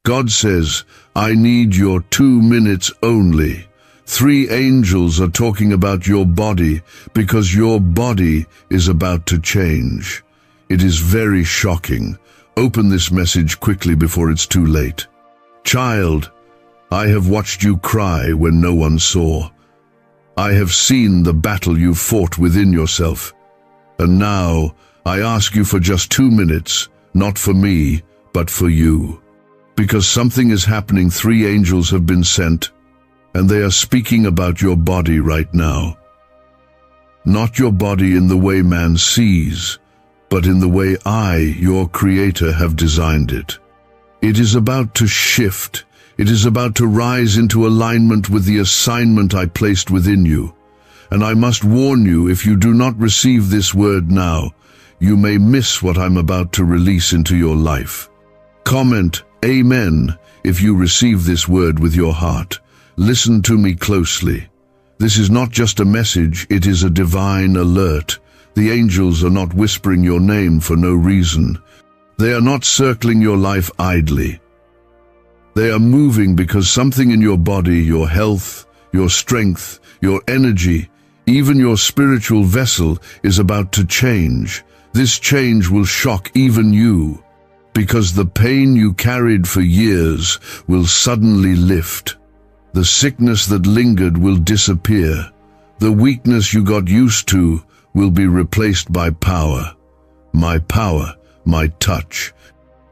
God says, I need your 2 minutes only. 3 angels are talking about your body because your body is about to change. It is very shocking. Open this message quickly before it's too late. Child, I have watched you cry when no one saw. I have seen the battle you fought within yourself. And now I ask you for just 2 minutes, not for me, but for you. Because something is happening. 3 angels have been sent, and they are speaking about your body right now. Not your body in the way man sees, but in the way I, your Creator, have designed it. It is about to shift. It is about to rise into alignment with the assignment I placed within you. And I must warn you, if you do not receive this word now, you may miss what I'm about to release into your life. Comment Amen if you receive this word with your heart. Listen to me closely. This is not just a message, it is a divine alert. The angels are not whispering your name for no reason. They are not circling your life idly. They are moving because something in your body, your health, your strength, your energy, even your spiritual vessel is about to change. This change will shock even you, because the pain you carried for years will suddenly lift. The sickness that lingered will disappear. The weakness you got used to will be replaced by power. My power, my touch.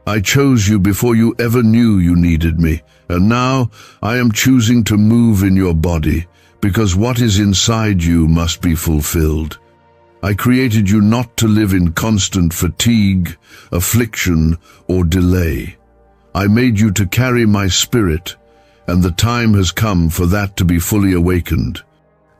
I chose you before you ever knew you needed me, and now I am choosing to move in your body, because what is inside you must be fulfilled. I created you not to live in constant fatigue, affliction, or delay. I made you to carry my spirit, and the time has come for that to be fully awakened.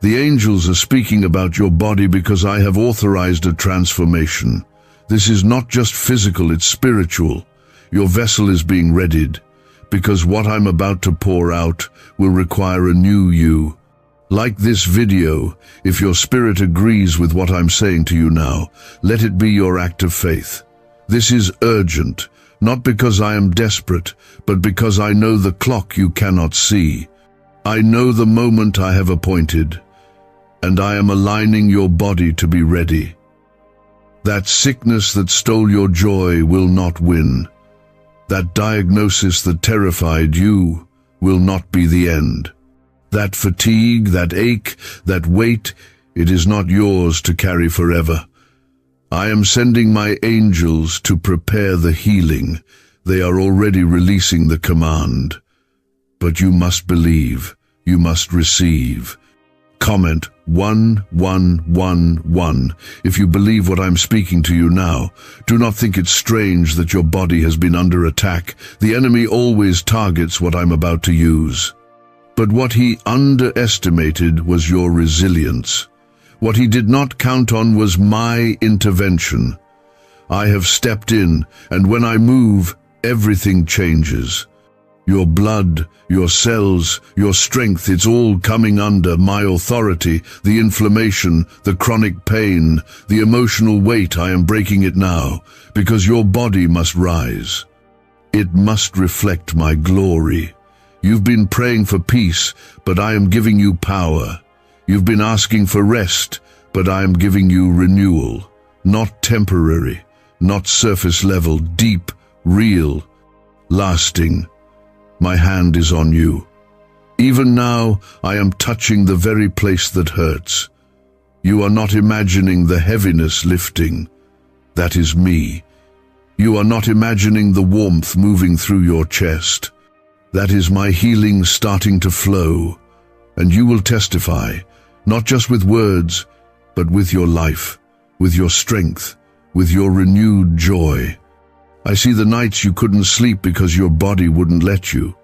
The angels are speaking about your body because I have authorized a transformation. This is not just physical, it's spiritual. Your vessel is being readied, because what I'm about to pour out will require a new you. Like this video, if your spirit agrees with what I'm saying to you now, let it be your act of faith. This is urgent, not because I am desperate, but because I know the clock you cannot see. I know the moment I have appointed, and I am aligning your body to be ready. That sickness that stole your joy will not win. That diagnosis that terrified you will not be the end. That fatigue, that ache, that weight, it is not yours to carry forever. I am sending my angels to prepare the healing. They are already releasing the command. But you must believe, you must receive. Comment 1111 if you believe what I'm speaking to you now. Do not think it's strange that your body has been under attack. The enemy always targets what I'm about to use. But what he underestimated was your resilience. What he did not count on was my intervention. I have stepped in, and when I move, everything changes. Your blood, your cells, your strength, it's all coming under my authority. The inflammation, the chronic pain, the emotional weight, I am breaking it now, because your body must rise. It must reflect my glory. You've been praying for peace, but I am giving you power. You've been asking for rest, but I am giving you renewal. Not temporary, not surface level, deep, real, lasting. My hand is on you. Even now, I am touching the very place that hurts. You are not imagining the heaviness lifting. That is me. You are not imagining the warmth moving through your chest. That is my healing starting to flow. And you will testify, not just with words, but with your life, with your strength, with your renewed joy. I see the nights you couldn't sleep because your body wouldn't let you.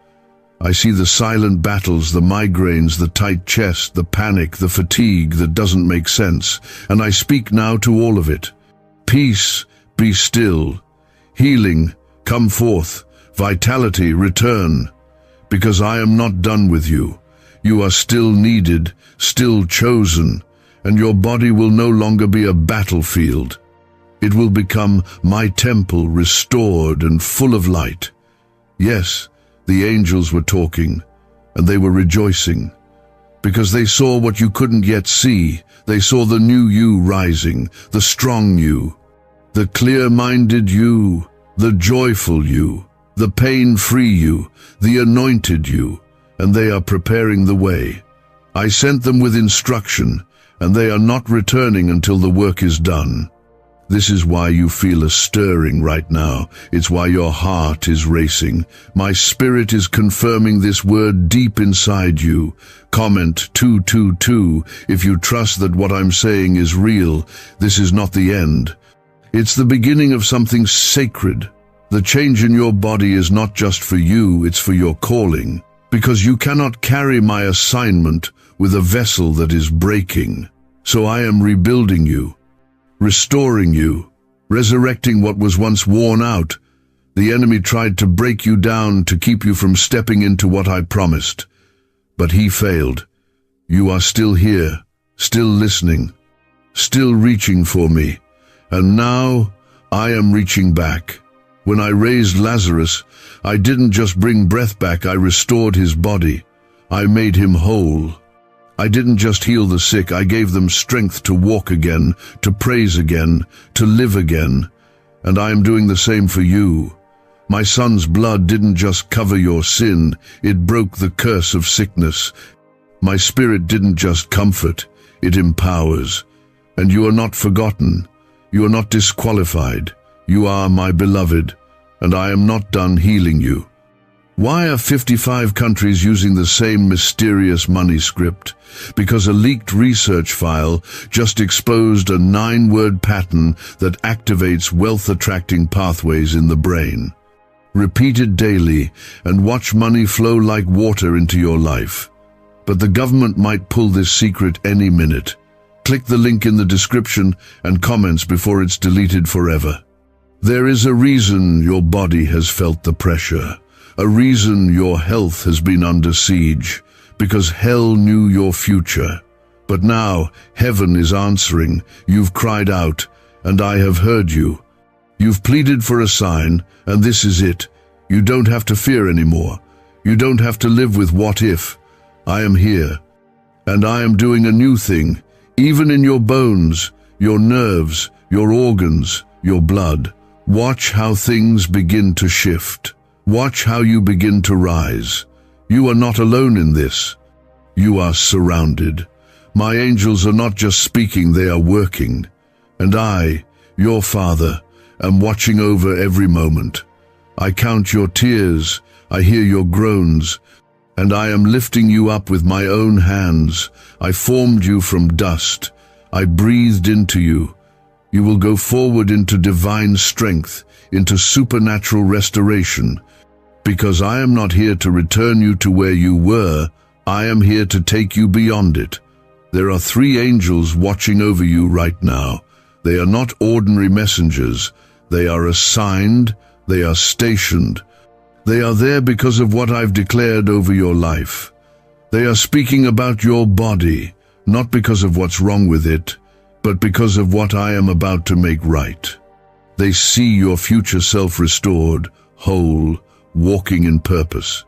I see the silent battles, the migraines, the tight chest, the panic, the fatigue that doesn't make sense. And I speak now to all of it. Peace, be still. Healing, come forth. Vitality, return. Because I am not done with you. You are still needed, still chosen, and your body will no longer be a battlefield. It will become my temple, restored and full of light. Yes, The angels were talking, and they were rejoicing, because they saw what you couldn't yet see. They saw the new you rising, the strong you, the clear-minded you, the joyful you, the pain-free you, the anointed you, and they are preparing the way. I sent them with instruction, and they are not returning until the work is done. This is why you feel a stirring right now. It's why your heart is racing. My spirit is confirming this word deep inside you. Comment 222 if you trust that what I'm saying is real. This is not the end. It's the beginning of something sacred. The change in your body is not just for you, it's for your calling. Because you cannot carry my assignment with a vessel that is breaking. So I am rebuilding you, restoring you, resurrecting what was once worn out. The enemy tried to break you down to keep you from stepping into what I promised. But he failed. You are still here, still listening, still reaching for me. And now I am reaching back. When I raised Lazarus, I didn't just bring breath back, I restored his body. I made him whole. I didn't just heal the sick, I gave them strength to walk again, to praise again, to live again. And I am doing the same for you. My son's blood didn't just cover your sin, it broke the curse of sickness. My spirit didn't just comfort, it empowers. And you are not forgotten. You are not disqualified. You are my beloved, and I am not done healing you. Why are 55 countries using the same mysterious money script? Because a leaked research file just exposed a 9-word pattern that activates wealth-attracting pathways in the brain. Repeat it daily and watch money flow like water into your life. But the government might pull this secret any minute. Click the link in the description and comments before it's deleted forever. There is a reason your body has felt the pressure. A reason your health has been under siege, because hell knew your future. But now heaven is answering. You've cried out, and I have heard you. You've pleaded for a sign, and this is it. You don't have to fear anymore. You don't have to live with what if. I am here, and I am doing a new thing, even in your bones, your nerves, your organs, your blood. Watch how things begin to shift. Watch how you begin to rise. You are not alone in this. You are surrounded. My angels are not just speaking, they are working. And I, your Father, am watching over every moment. I count your tears, I hear your groans, and I am lifting you up with my own hands. I formed you from dust. I breathed into you. You will go forward into divine strength, into supernatural restoration. Because I am not here to return you to where you were, I am here to take you beyond it. There are 3 angels watching over you right now. They are not ordinary messengers. They are assigned, they are stationed. They are there because of what I've declared over your life. They are speaking about your body, not because of what's wrong with it, but because of what I am about to make right. They see your future self restored, whole, walking in purpose.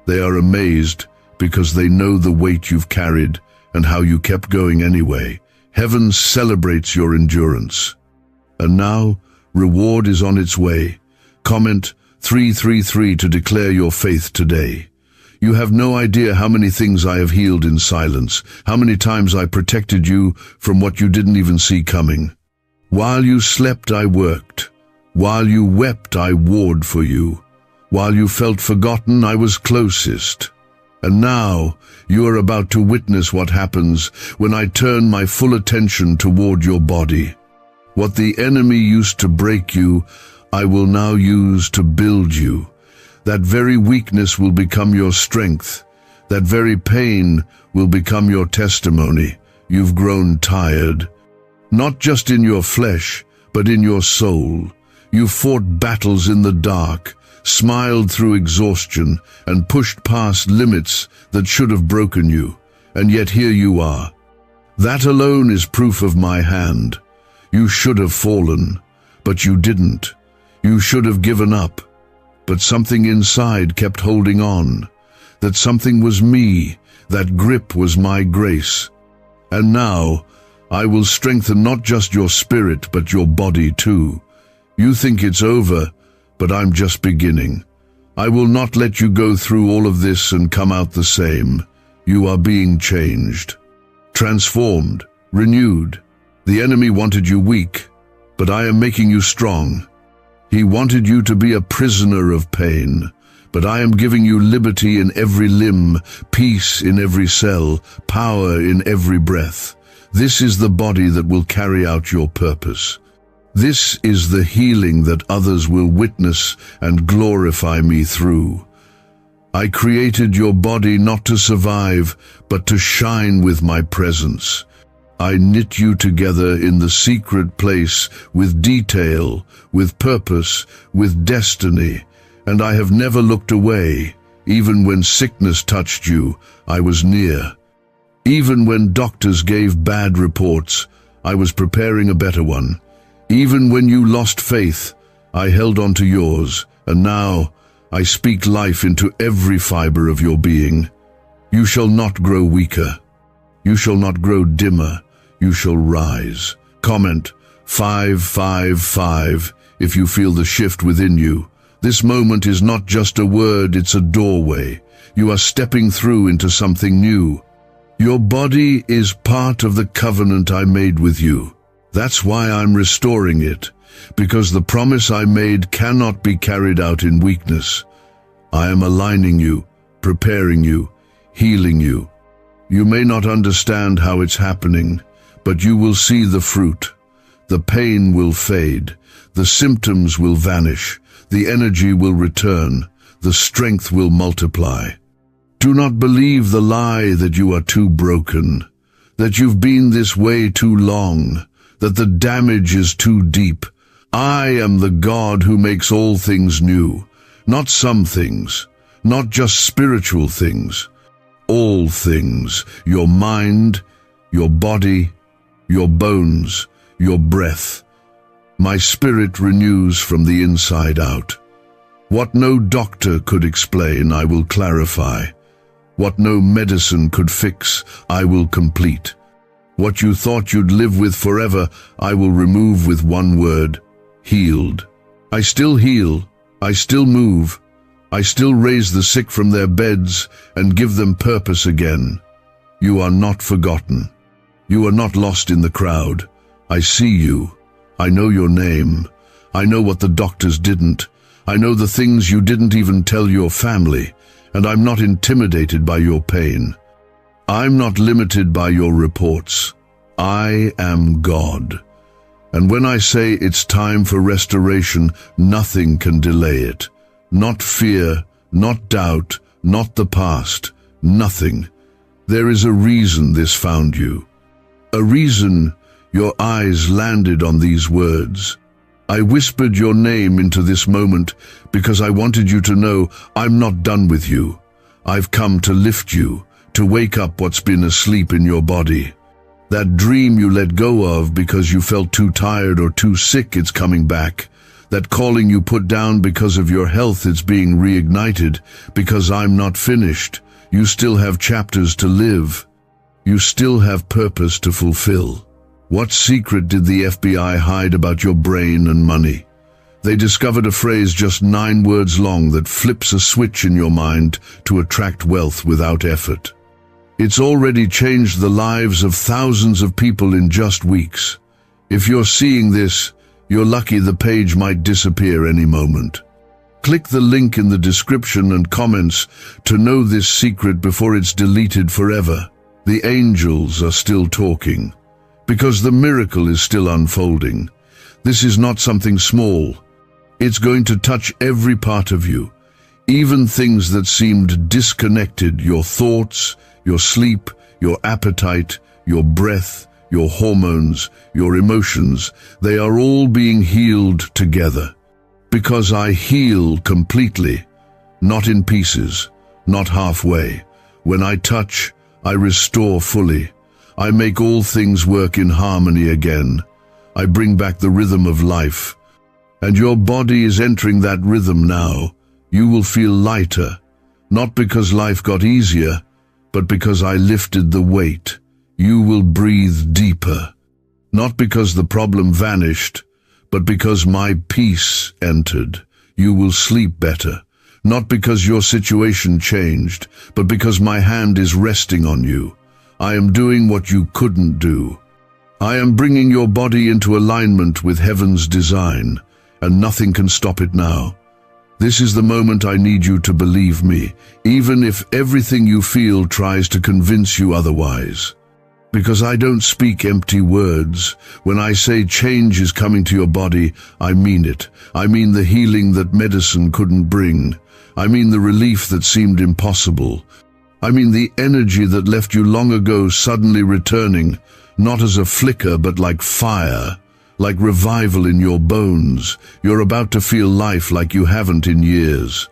They are amazed because they know the weight you've carried and how you kept going anyway. Heaven celebrates your endurance. And now, reward is on its way. Comment 333 to declare your faith today. You have no idea how many things I have healed in silence, how many times I protected you from what you didn't even see coming. While you slept, I worked. While you wept, I warred for you. While you felt forgotten, I was closest. And now, you are about to witness what happens when I turn my full attention toward your body. What the enemy used to break you, I will now use to build you. That very weakness will become your strength. That very pain will become your testimony. You've grown tired. Not just in your flesh, but in your soul. You fought battles in the dark, smiled through exhaustion, and pushed past limits that should have broken you. And yet here you are. That alone is proof of my hand. You should have fallen, but you didn't. You should have given up, but something inside kept holding on. That something was me, that grip was my grace. And now, I will strengthen not just your spirit, but your body too. You think it's over, but I'm just beginning. I will not let you go through all of this and come out the same. You are being changed, transformed, renewed. The enemy wanted you weak, but I am making you strong. He wanted you to be a prisoner of pain, but I am giving you liberty in every limb, peace in every cell, power in every breath. This is the body that will carry out your purpose. This is the healing that others will witness and glorify me through. I created your body not to survive, but to shine with my presence. I knit you together in the secret place with detail, with purpose, with destiny, and I have never looked away. Even when sickness touched you, I was near. Even when doctors gave bad reports, I was preparing a better one. Even when you lost faith, I held on to yours, and now I speak life into every fiber of your being. You shall not grow weaker. You shall not grow dimmer. You shall rise. Comment 555 if you feel the shift within you. This moment is not just a word, it's a doorway. You are stepping through into something new. Your body is part of the covenant I made with you. That's why I'm restoring it, because the promise I made cannot be carried out in weakness. I am aligning you, preparing you, healing you. You may not understand how it's happening, but you will see the fruit. The pain will fade, the symptoms will vanish, the energy will return, the strength will multiply. Do not believe the lie that you are too broken, that you've been this way too long, that the damage is too deep. I am the God who makes all things new, not some things, not just spiritual things. All things, your mind, your body, your bones, your breath. My spirit renews from the inside out. What no doctor could explain, I will clarify. What no medicine could fix, I will complete. What you thought you'd live with forever, I will remove with one word: healed. I still heal, I still move, I still raise the sick from their beds and give them purpose again. You are not forgotten. You are not lost in the crowd. I see you. I know your name. I know what the doctors didn't. I know the things you didn't even tell your family, and I'm not intimidated by your pain. I'm not limited by your reports. I am God. And when I say it's time for restoration, nothing can delay it. Not fear, not doubt, not the past, nothing. There is a reason this found you. A reason your eyes landed on these words. I whispered your name into this moment because I wanted you to know I'm not done with you. I've come to lift you, to wake up what's been asleep in your body. That dream you let go of because you felt too tired or too sick, it's coming back. That calling you put down because of your health, it's being reignited. Because I'm not finished. You still have chapters to live. You still have purpose to fulfill. What secret did the FBI hide about your brain and money? They discovered a phrase just 9 words long that flips a switch in your mind to attract wealth without effort. It's already changed the lives of thousands of people in just weeks. If you're seeing this, you're lucky. The page might disappear any moment. Click the link in the description and comments to know this secret before it's deleted forever. The angels are still talking, because the miracle is still unfolding. This is not something small. It's going to touch every part of you, even things that seemed disconnected: your thoughts, your sleep, your appetite, your breath, your hormones, your emotions. They are all being healed together. Because I heal completely, not in pieces, not halfway. When I touch, I restore fully. I make all things work in harmony again. I bring back the rhythm of life. And your body is entering that rhythm now. You will feel lighter, not because life got easier, but because I lifted the weight. You will breathe deeper, not because the problem vanished, but because my peace entered. You will sleep better, not because your situation changed, but because my hand is resting on you. I am doing what you couldn't do. I am bringing your body into alignment with heaven's design, and nothing can stop it now. This is the moment I need you to believe me, even if everything you feel tries to convince you otherwise. Because I don't speak empty words. When I say change is coming to your body, I mean it. I mean the healing that medicine couldn't bring. I mean the relief that seemed impossible. I mean the energy that left you long ago suddenly returning, not as a flicker but like fire, like revival in your bones. You're about to feel life like you haven't in years.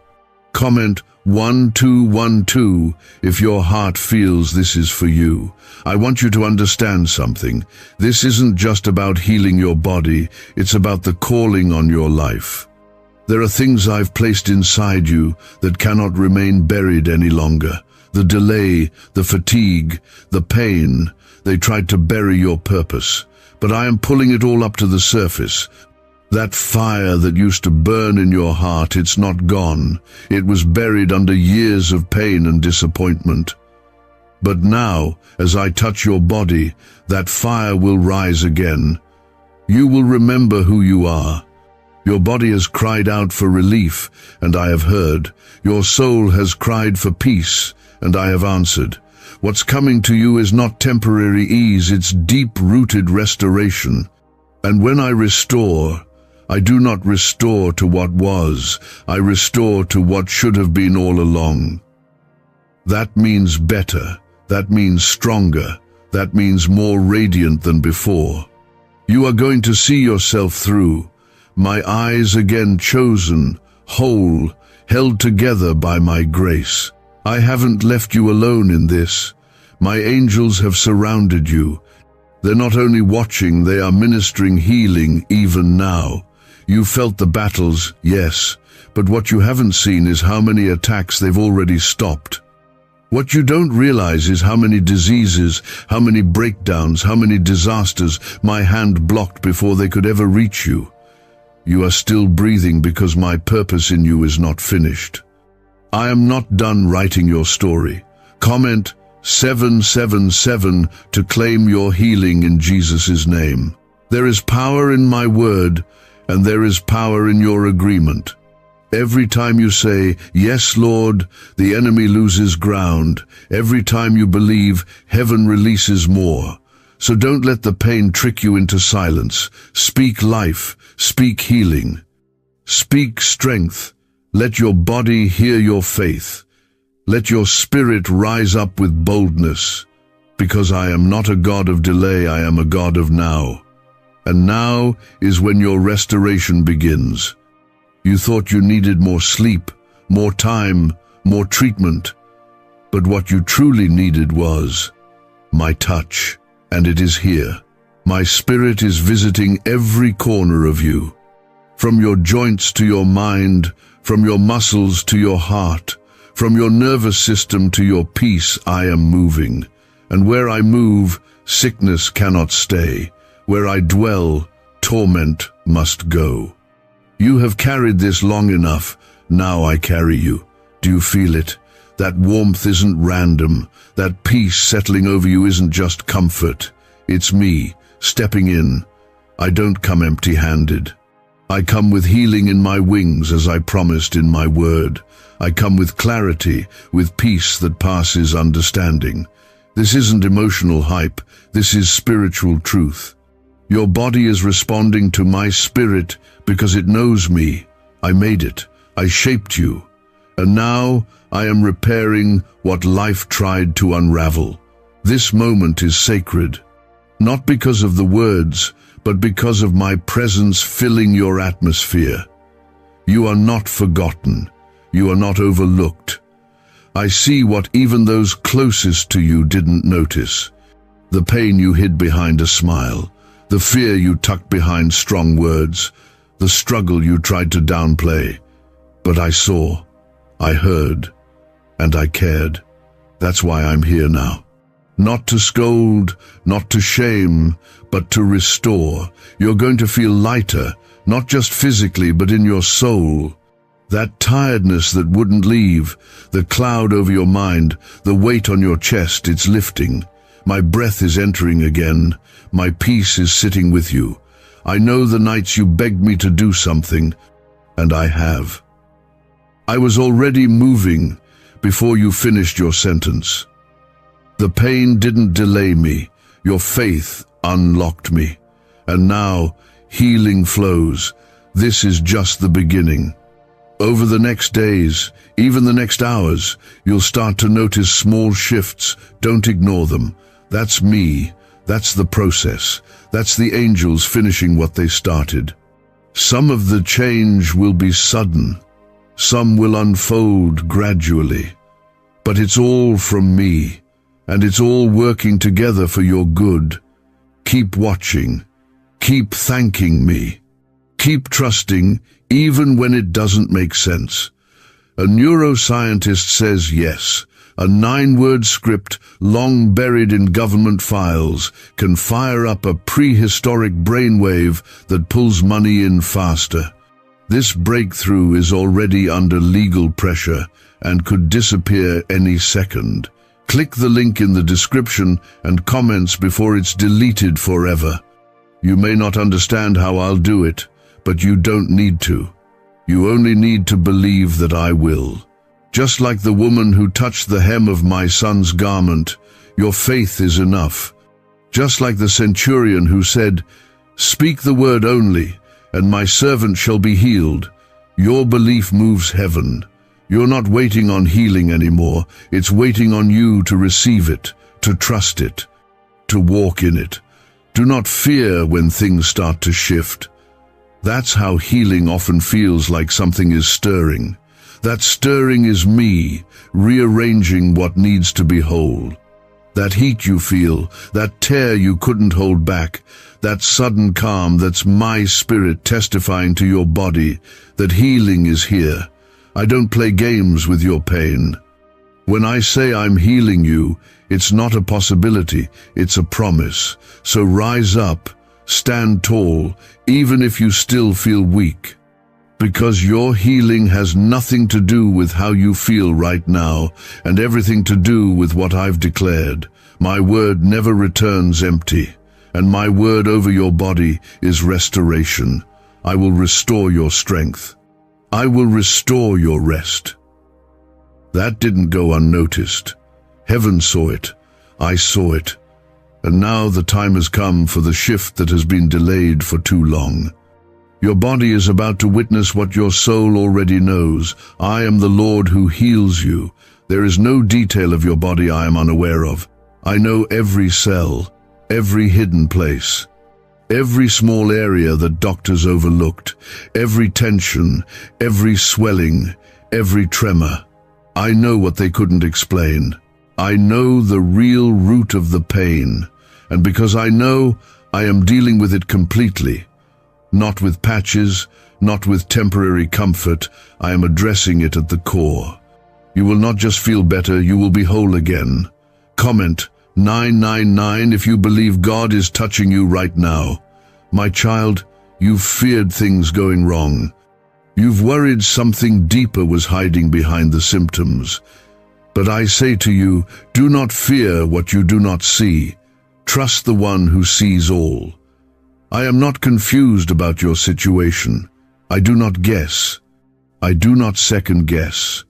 Comment 1212 if your heart feels this is for you. I want you to understand something. This isn't just about healing your body, it's about the calling on your life. There are things I've placed inside you that cannot remain buried any longer. The delay, the fatigue, the pain, they tried to bury your purpose. But I am pulling it all up to the surface. That fire that used to burn in your heart, it's not gone. It was buried under years of pain and disappointment. But now, as I touch your body, that fire will rise again. You will remember who you are. Your body has cried out for relief, and I have heard. Your soul has cried for peace, and I have answered. What's coming to you is not temporary ease, it's deep-rooted restoration. And when I restore, I do not restore to what was, I restore to what should have been all along. That means better, that means stronger, that means more radiant than before. You are going to see yourself through, my eyes again chosen, whole, held together by my grace. I haven't left you alone in this. My angels have surrounded you. They're not only watching, they are ministering healing even now. You felt the battles, yes, but what you haven't seen is how many attacks they've already stopped. What you don't realize is how many diseases, how many breakdowns, how many disasters my hand blocked before they could ever reach you. You are still breathing because my purpose in you is not finished. I am not done writing your story. Comment 777 to claim your healing in Jesus' name. There is power in my word, and there is power in your agreement. Every time you say, "Yes, Lord," the enemy loses ground. Every time you believe, heaven releases more. So don't let the pain trick you into silence. Speak life, speak healing, speak strength. Let your body hear your faith. Let your spirit rise up with boldness. Because I am not a God of delay, I am a God of now. And now is when your restoration begins. You thought you needed more sleep, more time, more treatment. But what you truly needed was my touch, and it is here. My spirit is visiting every corner of you. From your joints to your mind, from your muscles to your heart, from your nervous system to your peace, I am moving. And where I move, sickness cannot stay. Where I dwell, torment must go. You have carried this long enough. Now I carry you. Do you feel it? That warmth isn't random. That peace settling over you isn't just comfort. It's me, stepping in. I don't come empty-handed. I come with healing in my wings as I promised in my word. I come with clarity, with peace that passes understanding. This isn't emotional hype, this is spiritual truth. Your body is responding to my spirit because it knows me. I made it, I shaped you. And now I am repairing what life tried to unravel. This moment is sacred, not because of the words, but because of my presence filling your atmosphere. You are not forgotten. You are not overlooked. I see what even those closest to you didn't notice. The pain you hid behind a smile, the fear you tucked behind strong words, the struggle you tried to downplay. But I saw. I heard, and I cared. That's why I'm here now. Not to scold, not to shame, but to restore. You're going to feel lighter, not just physically, but in your soul. That tiredness that wouldn't leave, the cloud over your mind, the weight on your chest, it's lifting. My breath is entering again. My peace is sitting with you. I know the nights you begged me to do something, and I have. I was already moving before you finished your sentence. The pain didn't delay me. Your faith unlocked me. And now, healing flows. This is just the beginning. Over the next days, even the next hours, you'll start to notice small shifts. Don't ignore them. That's me. That's the process. That's the angels finishing what they started. Some of the change will be sudden. Some will unfold gradually. But it's all from me, and it's all working together for your good. Keep watching. Keep thanking me. Keep trusting, even when it doesn't make sense. A neuroscientist says yes. A 9-word script, long buried in government files, can fire up a prehistoric brainwave that pulls money in faster. This breakthrough is already under legal pressure and could disappear any second. Click the link in the description and comments before it's deleted forever. You may not understand how I'll do it, but you don't need to. You only need to believe that I will. Just like the woman who touched the hem of my son's garment, your faith is enough. Just like the centurion who said, "Speak the word only, and my servant shall be healed." Your belief moves heaven. You're not waiting on healing anymore. It's waiting on you to receive it, to trust it, to walk in it. Do not fear when things start to shift. That's how healing often feels, like something is stirring. That stirring is me, rearranging what needs to be whole. That heat you feel, that tear you couldn't hold back, that sudden calm, that's my spirit testifying to your body that healing is here. I don't play games with your pain. When I say I'm healing you, it's not a possibility, it's a promise. So rise up, stand tall, even if you still feel weak. Because your healing has nothing to do with how you feel right now, and everything to do with what I've declared. My word never returns empty, and my word over your body is restoration. I will restore your strength. I will restore your rest. That didn't go unnoticed. Heaven saw it. I saw it. And now the time has come for the shift that has been delayed for too long. Your body is about to witness what your soul already knows. I am the Lord who heals you. There is no detail of your body I am unaware of. I know every cell, every hidden place, every small area that doctors overlooked, every tension, every swelling, every tremor. I know what they couldn't explain. I know the real root of the pain. And because I know, I am dealing with it completely. Not with patches, not with temporary comfort. I am addressing it at the core. You will not just feel better, you will be whole again. Comment 999 if you believe God is touching you right now. My child, you've feared things going wrong. You've worried something deeper was hiding behind the symptoms. But I say to you, do not fear what you do not see. Trust the one who sees all. I am not confused about your situation. I do not guess. I do not second guess.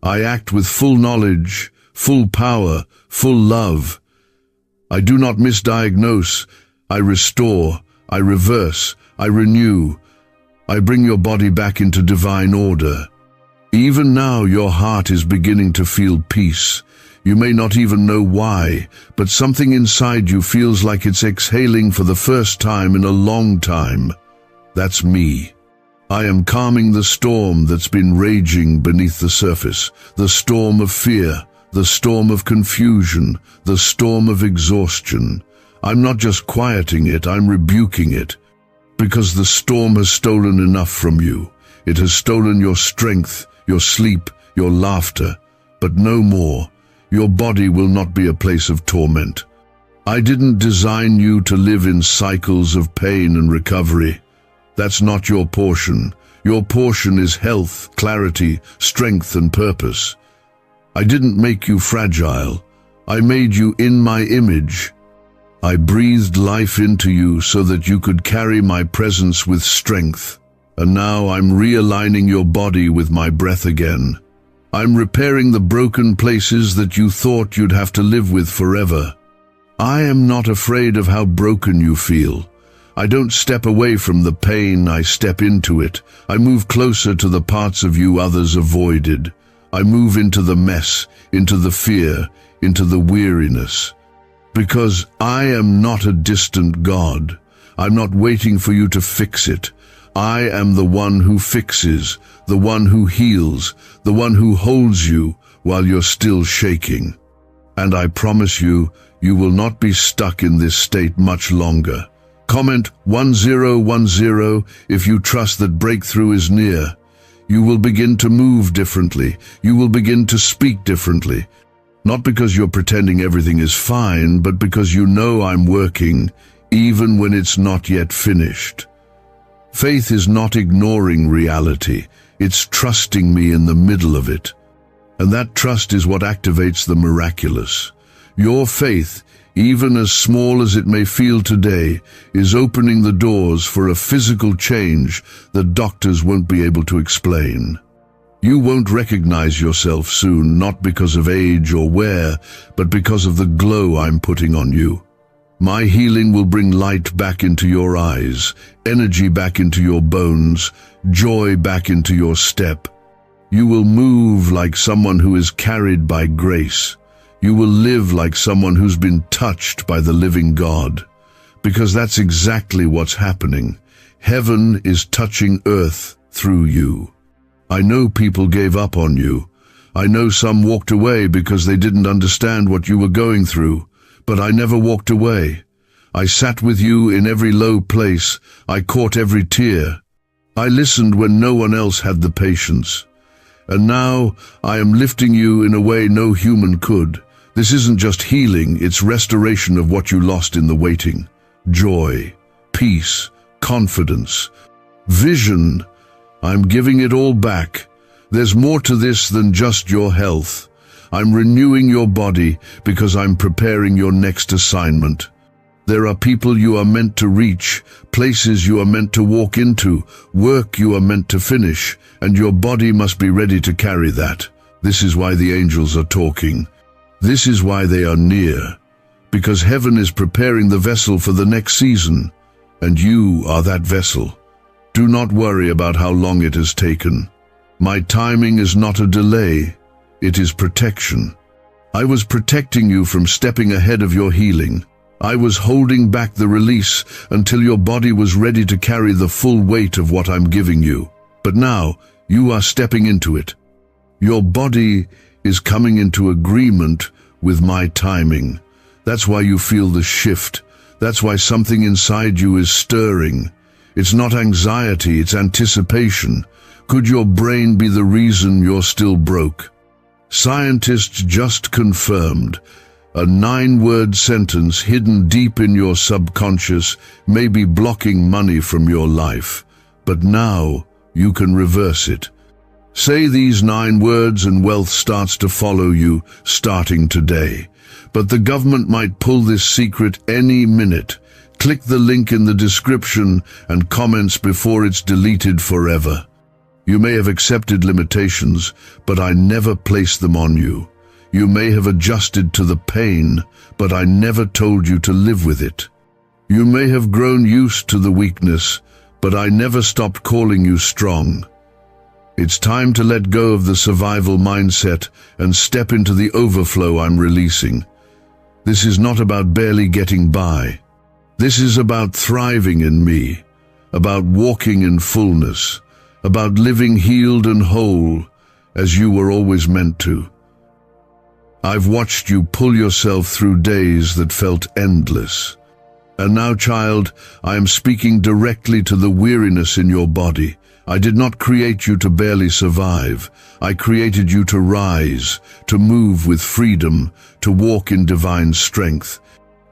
I act with full knowledge, full power, full love. I do not misdiagnose. I restore. I reverse. I renew. I bring your body back into divine order. Even now your heart is beginning to feel peace. You may not even know why, but something inside you feels like it's exhaling for the first time in a long time. That's me. I am calming the storm that's been raging beneath the surface, the storm of fear, the storm of confusion, the storm of exhaustion. I'm not just quieting it, I'm rebuking it. Because the storm has stolen enough from you. It has stolen your strength, your sleep, your laughter, but no more. Your body will not be a place of torment. I didn't design you to live in cycles of pain and recovery. That's not your portion. Your portion is health, clarity, strength, and purpose. I didn't make you fragile. I made you in my image. I breathed life into you so that you could carry my presence with strength. And now I'm realigning your body with my breath again. I'm repairing the broken places that you thought you'd have to live with forever. I am not afraid of how broken you feel. I don't step away from the pain, I step into it. I move closer to the parts of you others avoided. I move into the mess, into the fear, into the weariness. Because I am not a distant God. I'm not waiting for you to fix it. I am the one who fixes, the one who heals, the one who holds you while you're still shaking. And I promise you, you will not be stuck in this state much longer. Comment 1010 if you trust that breakthrough is near. You will begin to move differently. You will begin to speak differently. Not because you're pretending everything is fine, but because you know I'm working, even when it's not yet finished. Faith is not ignoring reality. It's trusting me in the middle of it. And that trust is what activates the miraculous. Your faith, even as small as it may feel today, is opening the doors for a physical change that doctors won't be able to explain. You won't recognize yourself soon, not because of age or wear, but because of the glow I'm putting on you. My healing will bring light back into your eyes, energy back into your bones, joy back into your step. You will move like someone who is carried by grace. You will live like someone who's been touched by the living God. Because that's exactly what's happening. Heaven is touching earth through you. I know people gave up on you. I know some walked away because they didn't understand what you were going through. But I never walked away. I sat with you in every low place. I caught every tear. I listened when no one else had the patience. And now I am lifting you in a way no human could. This isn't just healing, it's restoration of what you lost in the waiting. Joy, peace, confidence, vision. I'm giving it all back. There's more to this than just your health. I'm renewing your body because I'm preparing your next assignment. There are people you are meant to reach, places you are meant to walk into, work you are meant to finish, and your body must be ready to carry that. This is why the angels are talking. This is why they are near. Because heaven is preparing the vessel for the next season, and you are that vessel. Do not worry about how long it has taken. My timing is not a delay. It is protection. I was protecting you from stepping ahead of your healing. I was holding back the release until your body was ready to carry the full weight of what I'm giving you. But now, you are stepping into it. Your body is coming into agreement with my timing. That's why you feel the shift. That's why something inside you is stirring. It's not anxiety, it's anticipation. Could your brain be the reason you're still broke? Scientists just confirmed a 9-word sentence hidden deep in your subconscious may be blocking money from your life, but now you can reverse it. Say these 9 words and wealth starts to follow you, starting today. But the government might pull this secret any minute. Click the link in the description and comments before it's deleted forever. You may have accepted limitations, but I never placed them on you. You may have adjusted to the pain, but I never told you to live with it. You may have grown used to the weakness, but I never stopped calling you strong. It's time to let go of the survival mindset and step into the overflow I'm releasing. This is not about barely getting by. This is about thriving in me, about walking in fullness, about living healed and whole as you were always meant to. I've watched you pull yourself through days that felt endless. And now, child, I am speaking directly to the weariness in your body. I did not create you to barely survive. I created you to rise, to move with freedom, to walk in divine strength.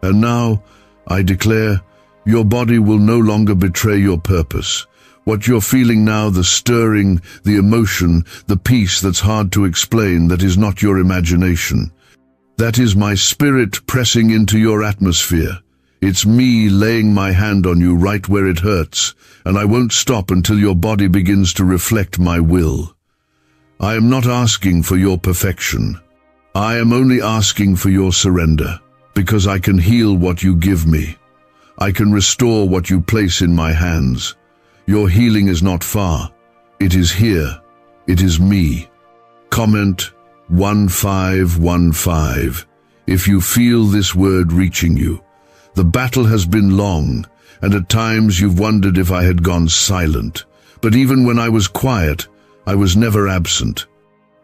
And now, I declare, your body will no longer betray your purpose. What you're feeling now, the stirring, the emotion, the peace that's hard to explain, that is not your imagination. That is my spirit pressing into your atmosphere. It's me laying my hand on you right where it hurts, and I won't stop until your body begins to reflect my will. I am not asking for your perfection. I am only asking for your surrender, because I can heal what you give me. I can restore what you place in my hands. Your healing is not far. It is here. It is me. Comment 1515 if you feel this word reaching you. The battle has been long, and at times you've wondered if I had gone silent. But even when I was quiet, I was never absent.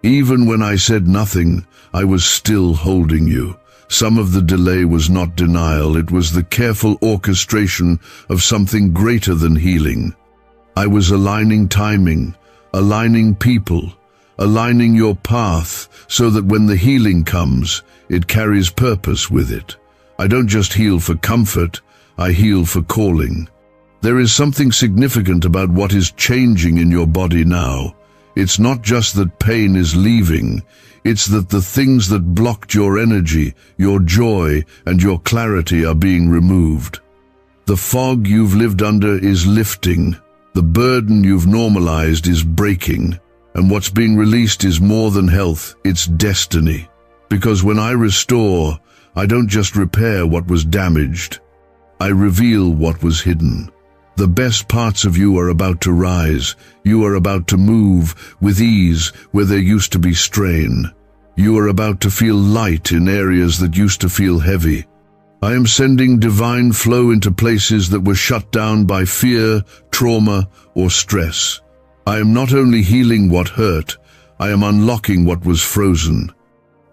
Even when I said nothing, I was still holding you. Some of the delay was not denial, it was the careful orchestration of something greater than healing. I was aligning timing, aligning people, aligning your path so that when the healing comes, it carries purpose with it. I don't just heal for comfort, I heal for calling. There is something significant about what is changing in your body now. It's not just that pain is leaving, it's that the things that blocked your energy, your joy, and your clarity are being removed. The fog you've lived under is lifting, the burden you've normalized is breaking, and what's being released is more than health, it's destiny. Because when I restore, I don't just repair what was damaged, I reveal what was hidden. The best parts of you are about to rise. You are about to move with ease where there used to be strain. You are about to feel light in areas that used to feel heavy. I am sending divine flow into places that were shut down by fear, trauma, or stress. I am not only healing what hurt, I am unlocking what was frozen.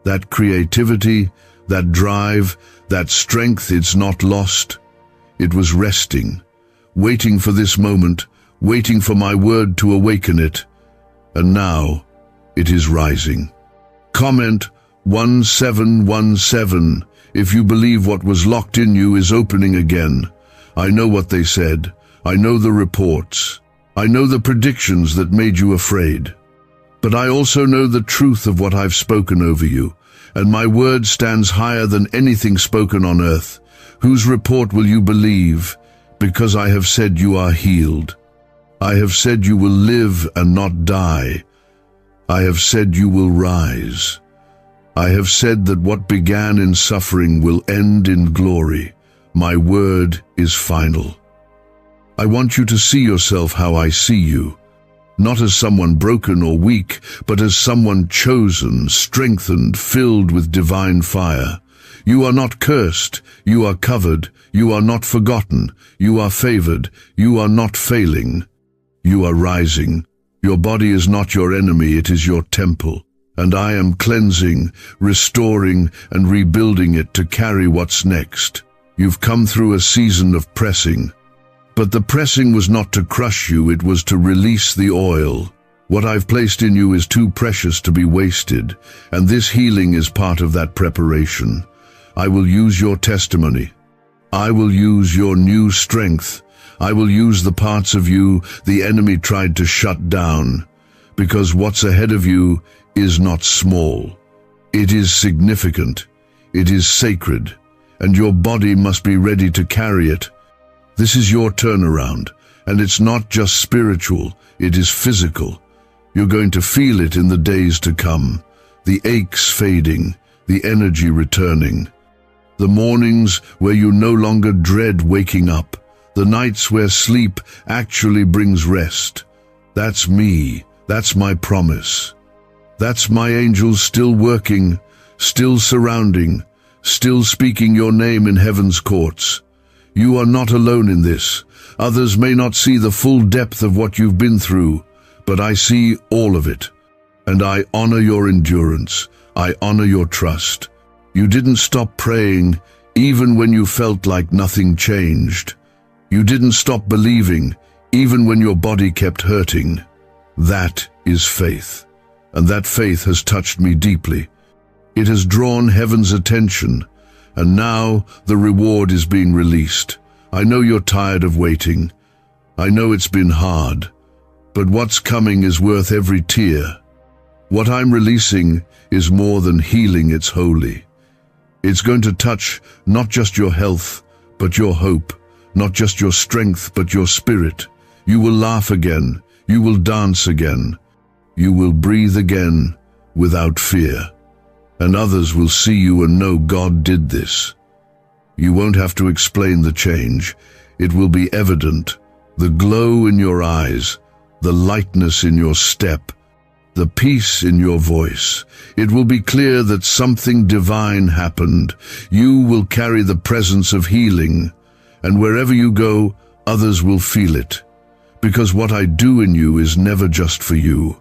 That creativity, that drive, that strength, it's not lost. It was resting, waiting for this moment, waiting for my word to awaken it. And now, it is rising. Comment 1717 if you believe what was locked in you is opening again. I know what they said. I know the reports. I know the predictions that made you afraid. But I also know the truth of what I've spoken over you, and my word stands higher than anything spoken on earth. Whose report will you believe? Because I have said you are healed. I have said you will live and not die. I have said you will rise. I have said that what began in suffering will end in glory. My word is final. I want you to see yourself how I see you, not as someone broken or weak, but as someone chosen, strengthened, filled with divine fire. You are not cursed, you are covered, you are not forgotten, you are favored, you are not failing. You are rising. Your body is not your enemy, it is your temple. And I am cleansing, restoring, and rebuilding it to carry what's next. You've come through a season of pressing. But the pressing was not to crush you, it was to release the oil. What I've placed in you is too precious to be wasted, and this healing is part of that preparation. I will use your testimony. I will use your new strength. I will use the parts of you the enemy tried to shut down, because what's ahead of you is not small. It is significant. It is sacred, and your body must be ready to carry it. This is your turnaround, and it's not just spiritual, it is physical. You're going to feel it in the days to come. The aches fading, the energy returning. The mornings where you no longer dread waking up. The nights where sleep actually brings rest. That's me. That's my promise. That's my angels still working, still surrounding, still speaking your name in heaven's courts. You are not alone in this. Others may not see the full depth of what you've been through, but I see all of it. And I honor your endurance. I honor your trust. You didn't stop praying, even when you felt like nothing changed. You didn't stop believing, even when your body kept hurting. That is faith. And that faith has touched me deeply. It has drawn heaven's attention, and now the reward is being released. I know you're tired of waiting. I know it's been hard, but what's coming is worth every tear. What I'm releasing is more than healing, it's holy. It's going to touch not just your health, but your hope, not just your strength, but your spirit. You will laugh again, you will dance again, you will breathe again without fear. And others will see you and know God did this. You won't have to explain the change. It will be evident. The glow in your eyes, the lightness in your step, the peace in your voice. It will be clear that something divine happened. You will carry the presence of healing, and wherever you go, others will feel it. Because what I do in you is never just for you.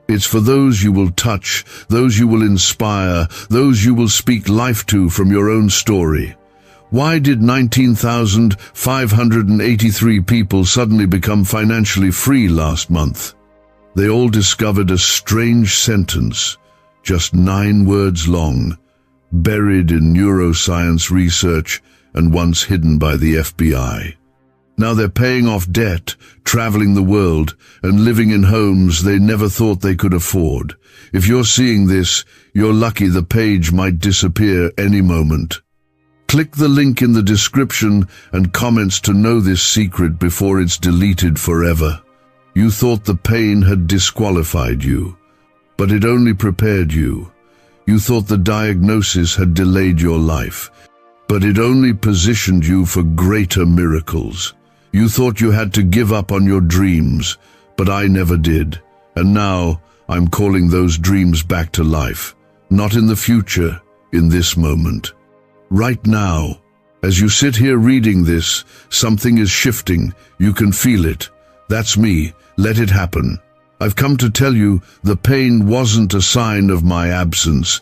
It's for those you will touch, those you will inspire, those you will speak life to from your own story. Why did 19,583 people suddenly become financially free last month? They all discovered a strange sentence, just 9 words long, buried in neuroscience research and once hidden by the FBI. Now they're paying off debt, traveling the world, and living in homes they never thought they could afford. If you're seeing this, you're lucky. The page might disappear any moment. Click the link in the description and comments to know this secret before it's deleted forever. You thought the pain had disqualified you, but it only prepared you. You thought the diagnosis had delayed your life, but it only positioned you for greater miracles. You thought you had to give up on your dreams, but I never did. And now I'm calling those dreams back to life, not in the future, in this moment. Right now, as you sit here reading this, something is shifting. You can feel it. That's me. Let it happen. I've come to tell you the pain wasn't a sign of my absence.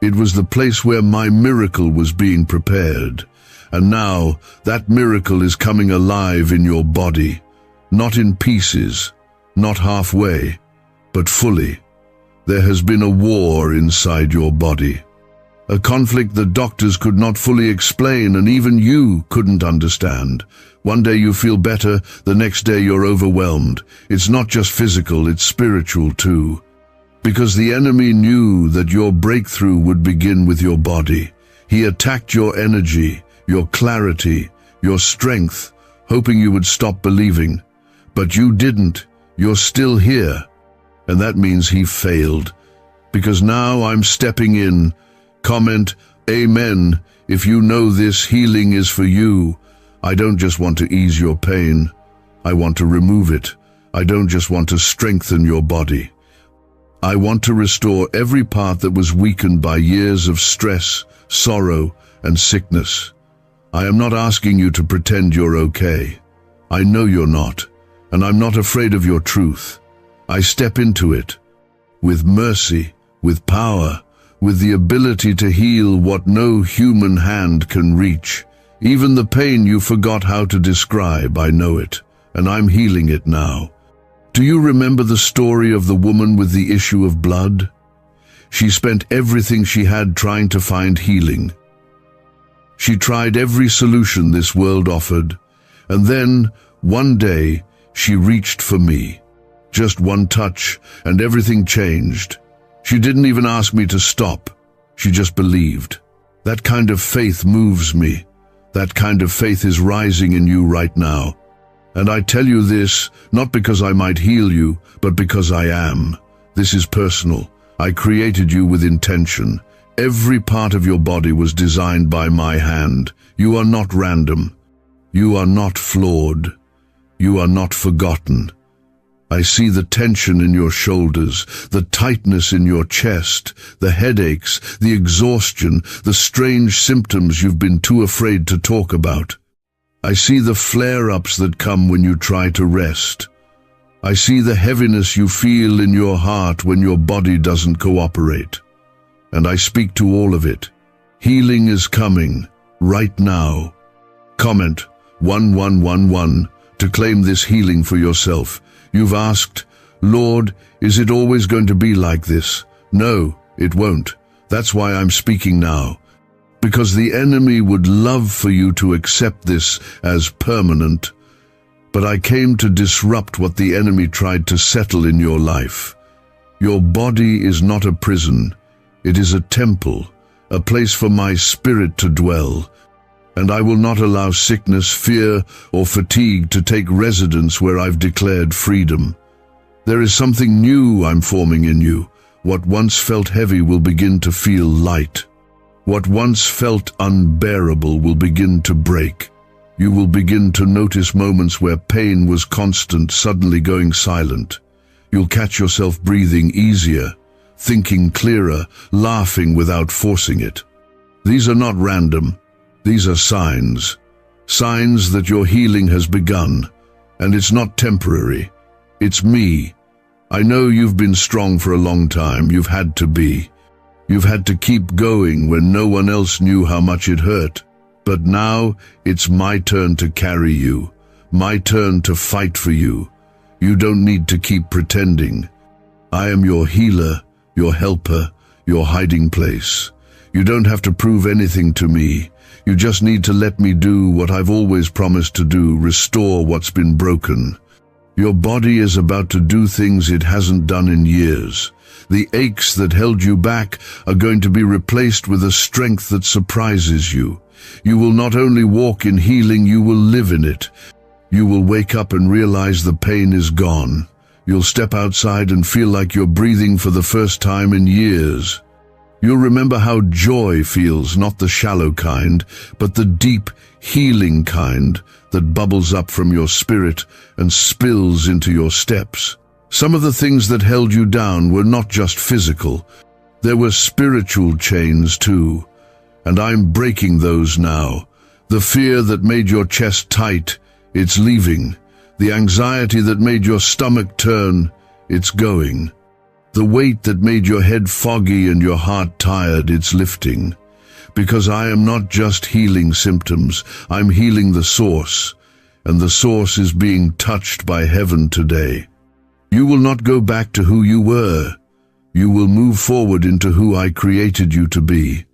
It was the place where my miracle was being prepared. And now that miracle is coming alive in your body, not in pieces, not halfway, but fully. There has been a war inside your body, a conflict that doctors could not fully explain and even you couldn't understand. One day you feel better, the next day you're overwhelmed. It's not just physical, it's spiritual too. Because the enemy knew that your breakthrough would begin with your body. He attacked your energy, your clarity, your strength, hoping you would stop believing. But you didn't. You're still here. And that means he failed. Because now I'm stepping in. Comment, Amen, if you know this healing is for you. I don't just want to ease your pain. I want to remove it. I don't just want to strengthen your body. I want to restore every part that was weakened by years of stress, sorrow, and sickness. I am not asking you to pretend you're okay. I know you're not, and I'm not afraid of your truth. I step into it with mercy, with power, with the ability to heal what no human hand can reach. Even the pain you forgot how to describe, I know it, and I'm healing it now. Do you remember the story of the woman with the issue of blood? She spent everything she had trying to find healing. She tried every solution this world offered, and then, one day, she reached for me. Just one touch, and everything changed. She didn't even ask me to stop. She just believed. That kind of faith moves me. That kind of faith is rising in you right now. And I tell you this, not because I might heal you, but because I am. This is personal. I created you with intention. Every part of your body was designed by my hand. You are not random. You are not flawed. You are not forgotten. I see the tension in your shoulders, the tightness in your chest, the headaches, the exhaustion, the strange symptoms you've been too afraid to talk about. I see the flare-ups that come when you try to rest. I see the heaviness you feel in your heart when your body doesn't cooperate. And I speak to all of it. Healing is coming, right now. Comment 1111 to claim this healing for yourself. You've asked, Lord, is it always going to be like this? No, it won't. That's why I'm speaking now. Because the enemy would love for you to accept this as permanent. But I came to disrupt what the enemy tried to settle in your life. Your body is not a prison. It is a temple, a place for my spirit to dwell. And I will not allow sickness, fear, or fatigue to take residence where I've declared freedom. There is something new I'm forming in you. What once felt heavy will begin to feel light. What once felt unbearable will begin to break. You will begin to notice moments where pain was constant suddenly going silent. You'll catch yourself breathing easier, thinking clearer, laughing without forcing it. These are not random. These are signs. Signs that your healing has begun. And it's not temporary. It's me. I know you've been strong for a long time. You've had to be. You've had to keep going when no one else knew how much it hurt. But now it's my turn to carry you, my turn to fight for you. You don't need to keep pretending. I am your healer, your helper, your hiding place. You don't have to prove anything to me. You just need to let me do what I've always promised to do, restore what's been broken. Your body is about to do things it hasn't done in years. The aches that held you back are going to be replaced with a strength that surprises you. You will not only walk in healing, you will live in it. You will wake up and realize the pain is gone. You'll step outside and feel like you're breathing for the first time in years. You'll remember how joy feels, not the shallow kind, but the deep, healing kind that bubbles up from your spirit and spills into your steps. Some of the things that held you down were not just physical. There were spiritual chains too. And I'm breaking those now. The fear that made your chest tight, it's leaving. The anxiety that made your stomach turn, it's going. The weight that made your head foggy and your heart tired, it's lifting. Because I am not just healing symptoms, I'm healing the source. And the source is being touched by heaven today. You will not go back to who you were. You will move forward into who I created you to be.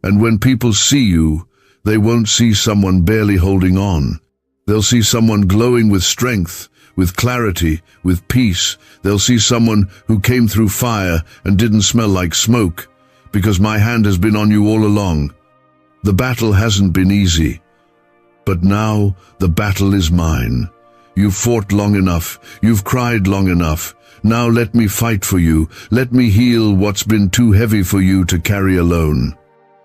And when people see you, they won't see someone barely holding on. They'll see someone glowing with strength, with clarity, with peace. They'll see someone who came through fire and didn't smell like smoke, because my hand has been on you all along. The battle hasn't been easy, but now the battle is mine. You've fought long enough. You've cried long enough. Now let me fight for you. Let me heal what's been too heavy for you to carry alone.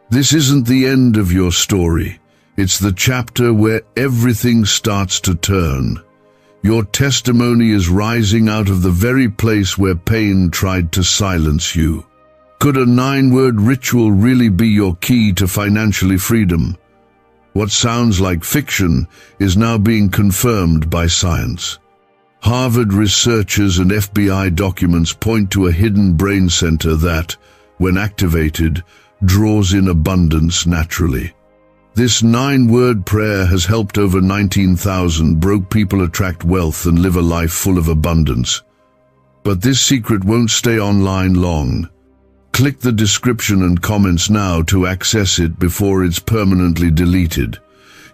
This isn't the end of your story. It's the chapter where everything starts to turn. Your testimony is rising out of the very place where pain tried to silence you. Could a 9-word ritual really be your key to financially freedom? What sounds like fiction is now being confirmed by science. Harvard researchers and FBI documents point to a hidden brain center that, when activated, draws in abundance naturally. This 9-word prayer has helped over 19,000 broke people attract wealth and live a life full of abundance. But this secret won't stay online long. Click the description and comments now to access it before it's permanently deleted.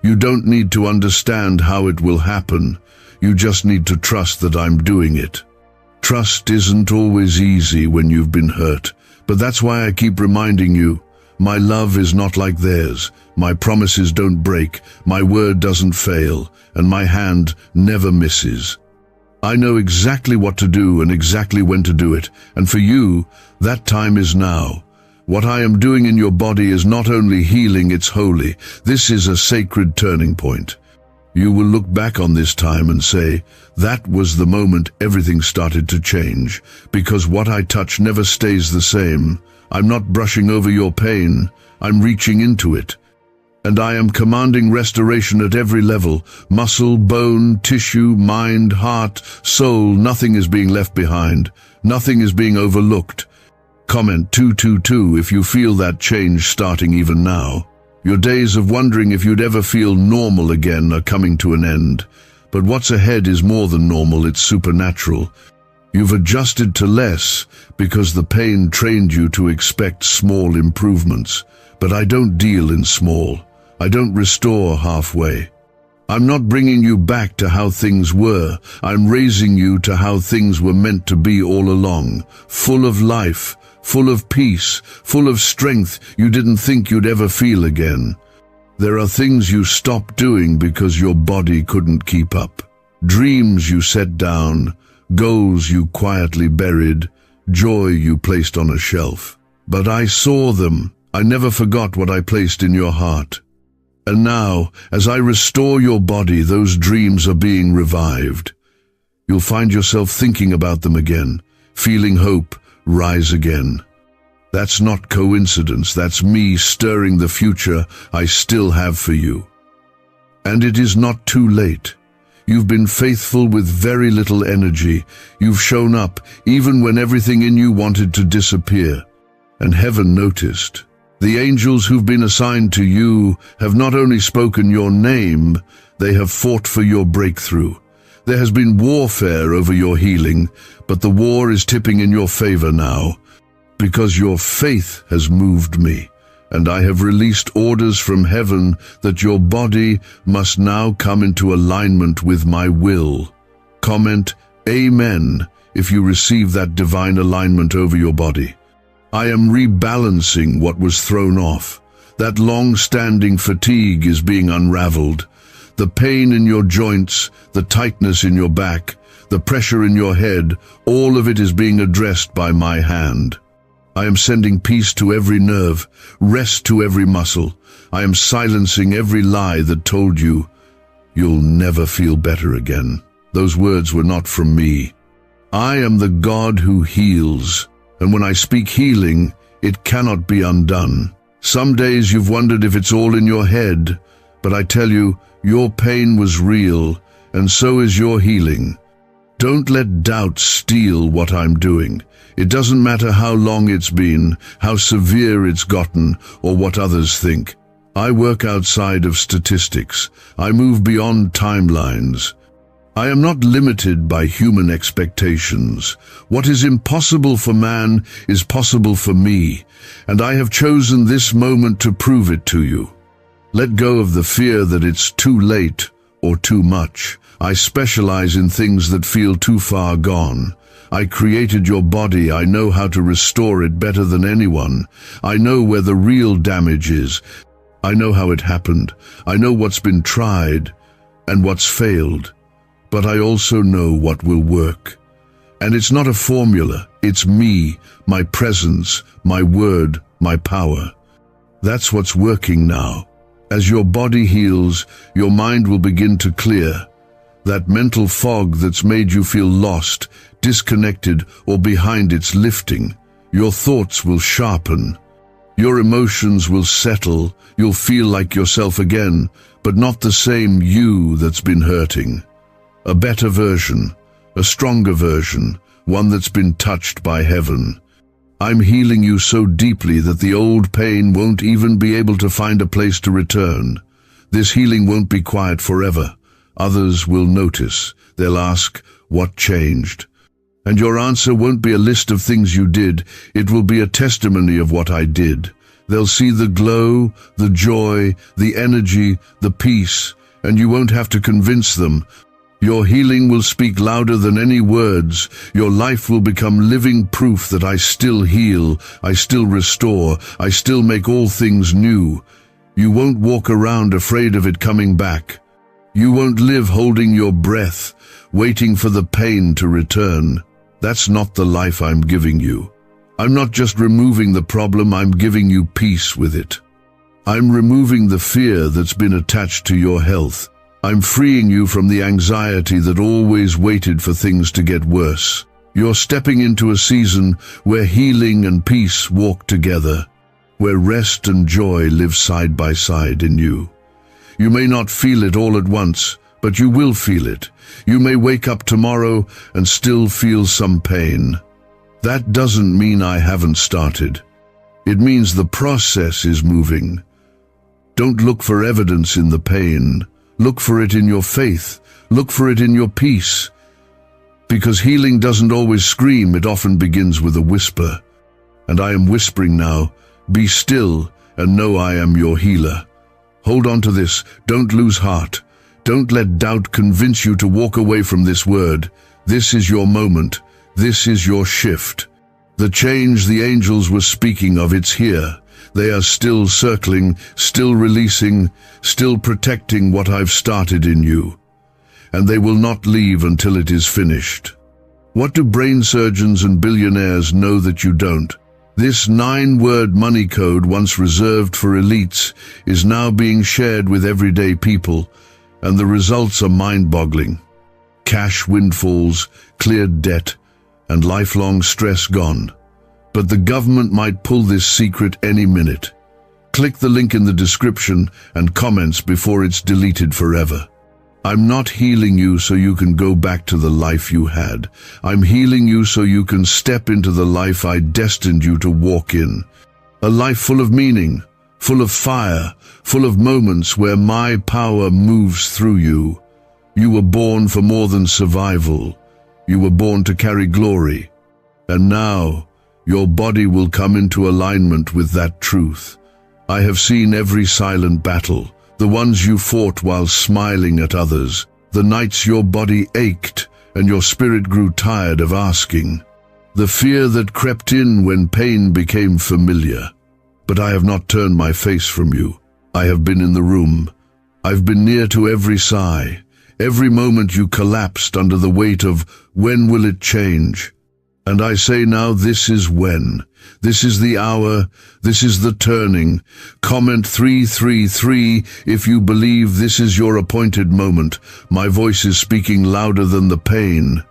You don't need to understand how it will happen. You just need to trust that I'm doing it. Trust isn't always easy when you've been hurt, but that's why I keep reminding you, my love is not like theirs. My promises don't break, my word doesn't fail, and my hand never misses. I know exactly what to do and exactly when to do it, and for you, that time is now. What I am doing in your body is not only healing, it's holy. This is a sacred turning point. You will look back on this time and say, that was the moment everything started to change, because what I touch never stays the same. I'm not brushing over your pain, I'm reaching into it. And I am commanding restoration at every level, muscle, bone, tissue, mind, heart, soul. Nothing is being left behind. Nothing is being overlooked. Comment 222 if you feel that change starting even now. Your days of wondering if you'd ever feel normal again are coming to an end. But what's ahead is more than normal, it's supernatural. You've adjusted to less because the pain trained you to expect small improvements. But I don't deal in small. I don't restore halfway. I'm not bringing you back to how things were. I'm raising you to how things were meant to be all along. Full of life, full of peace, full of strength you didn't think you'd ever feel again. There are things you stopped doing because your body couldn't keep up. Dreams you set down, goals you quietly buried, joy you placed on a shelf. But I saw them. I never forgot what I placed in your heart. And now, as I restore your body, those dreams are being revived. You'll find yourself thinking about them again, feeling hope rise again. That's not coincidence, that's me stirring the future I still have for you. And it is not too late. You've been faithful with very little energy. You've shown up even when everything in you wanted to disappear. And heaven noticed. The angels who've been assigned to you have not only spoken your name, they have fought for your breakthrough. There has been warfare over your healing, but the war is tipping in your favor now, because your faith has moved me, and I have released orders from heaven that your body must now come into alignment with my will. Comment Amen if you receive that divine alignment over your body. I am rebalancing what was thrown off. That long-standing fatigue is being unraveled. The pain in your joints, the tightness in your back, the pressure in your head, all of it is being addressed by my hand. I am sending peace to every nerve, rest to every muscle. I am silencing every lie that told you, you'll never feel better again. Those words were not from me. I am the God who heals. And when I speak healing, it cannot be undone. Some days you've wondered if it's all in your head, but I tell you, your pain was real, and so is your healing. Don't let doubt steal what I'm doing. It doesn't matter how long it's been, how severe it's gotten, or what others think. I work outside of statistics. I move beyond timelines. I am not limited by human expectations. What is impossible for man is possible for me, and I have chosen this moment to prove it to you. Let go of the fear that it's too late or too much. I specialize in things that feel too far gone. I created your body. I know how to restore it better than anyone. I know where the real damage is. I know how it happened. I know what's been tried and what's failed. But I also know what will work. And it's not a formula, it's me, my presence, my word, my power. That's what's working now. As your body heals, your mind will begin to clear. That mental fog that's made you feel lost, disconnected, or behind, it's lifting. Your thoughts will sharpen. Your emotions will settle. You'll feel like yourself again, but not the same you that's been hurting. A better version, a stronger version, one that's been touched by heaven. I'm healing you so deeply that the old pain won't even be able to find a place to return. This healing won't be quiet forever. Others will notice. They'll ask, what changed? And your answer won't be a list of things you did. It will be a testimony of what I did. They'll see the glow, the joy, the energy, the peace, and you won't have to convince them. Your healing will speak louder than any words. Your life will become living proof that I still heal, I still restore, I still make all things new. You won't walk around afraid of it coming back. You won't live holding your breath, waiting for the pain to return. That's not the life I'm giving you. I'm not just removing the problem, I'm giving you peace with it. I'm removing the fear that's been attached to your health. I'm freeing you from the anxiety that always waited for things to get worse. You're stepping into a season where healing and peace walk together, where rest and joy live side by side in you. You may not feel it all at once, but you will feel it. You may wake up tomorrow and still feel some pain. That doesn't mean I haven't started. It means the process is moving. Don't look for evidence in the pain. Look for it in your faith. Look for it in your peace. Because healing doesn't always scream, it often begins with a whisper. And I am whispering now, be still and know I am your healer. Hold on to this, don't lose heart. Don't let doubt convince you to walk away from this word. This is your moment. This is your shift. The change the angels were speaking of, it's here. They are still circling, still releasing, still protecting what I've started in you. And they will not leave until it is finished. What do brain surgeons and billionaires know that you don't? This 9-word money code, once reserved for elites, is now being shared with everyday people, and the results are mind-boggling. Cash windfalls, cleared debt, and lifelong stress gone. But the government might pull this secret any minute. Click the link in the description and comments before it's deleted forever. I'm not healing you so you can go back to the life you had. I'm healing you so you can step into the life I destined you to walk in. A life full of meaning, full of fire, full of moments where my power moves through you. You were born for more than survival. You were born to carry glory. And now, your body will come into alignment with that truth. I have seen every silent battle, the ones you fought while smiling at others, the nights your body ached and your spirit grew tired of asking, the fear that crept in when pain became familiar. But I have not turned my face from you. I have been in the room. I've been near to every sigh, every moment you collapsed under the weight of when will it change? And I say now, this is when. This is the hour. This is the turning. Comment 333 if you believe this is your appointed moment. My voice is speaking louder than the pain.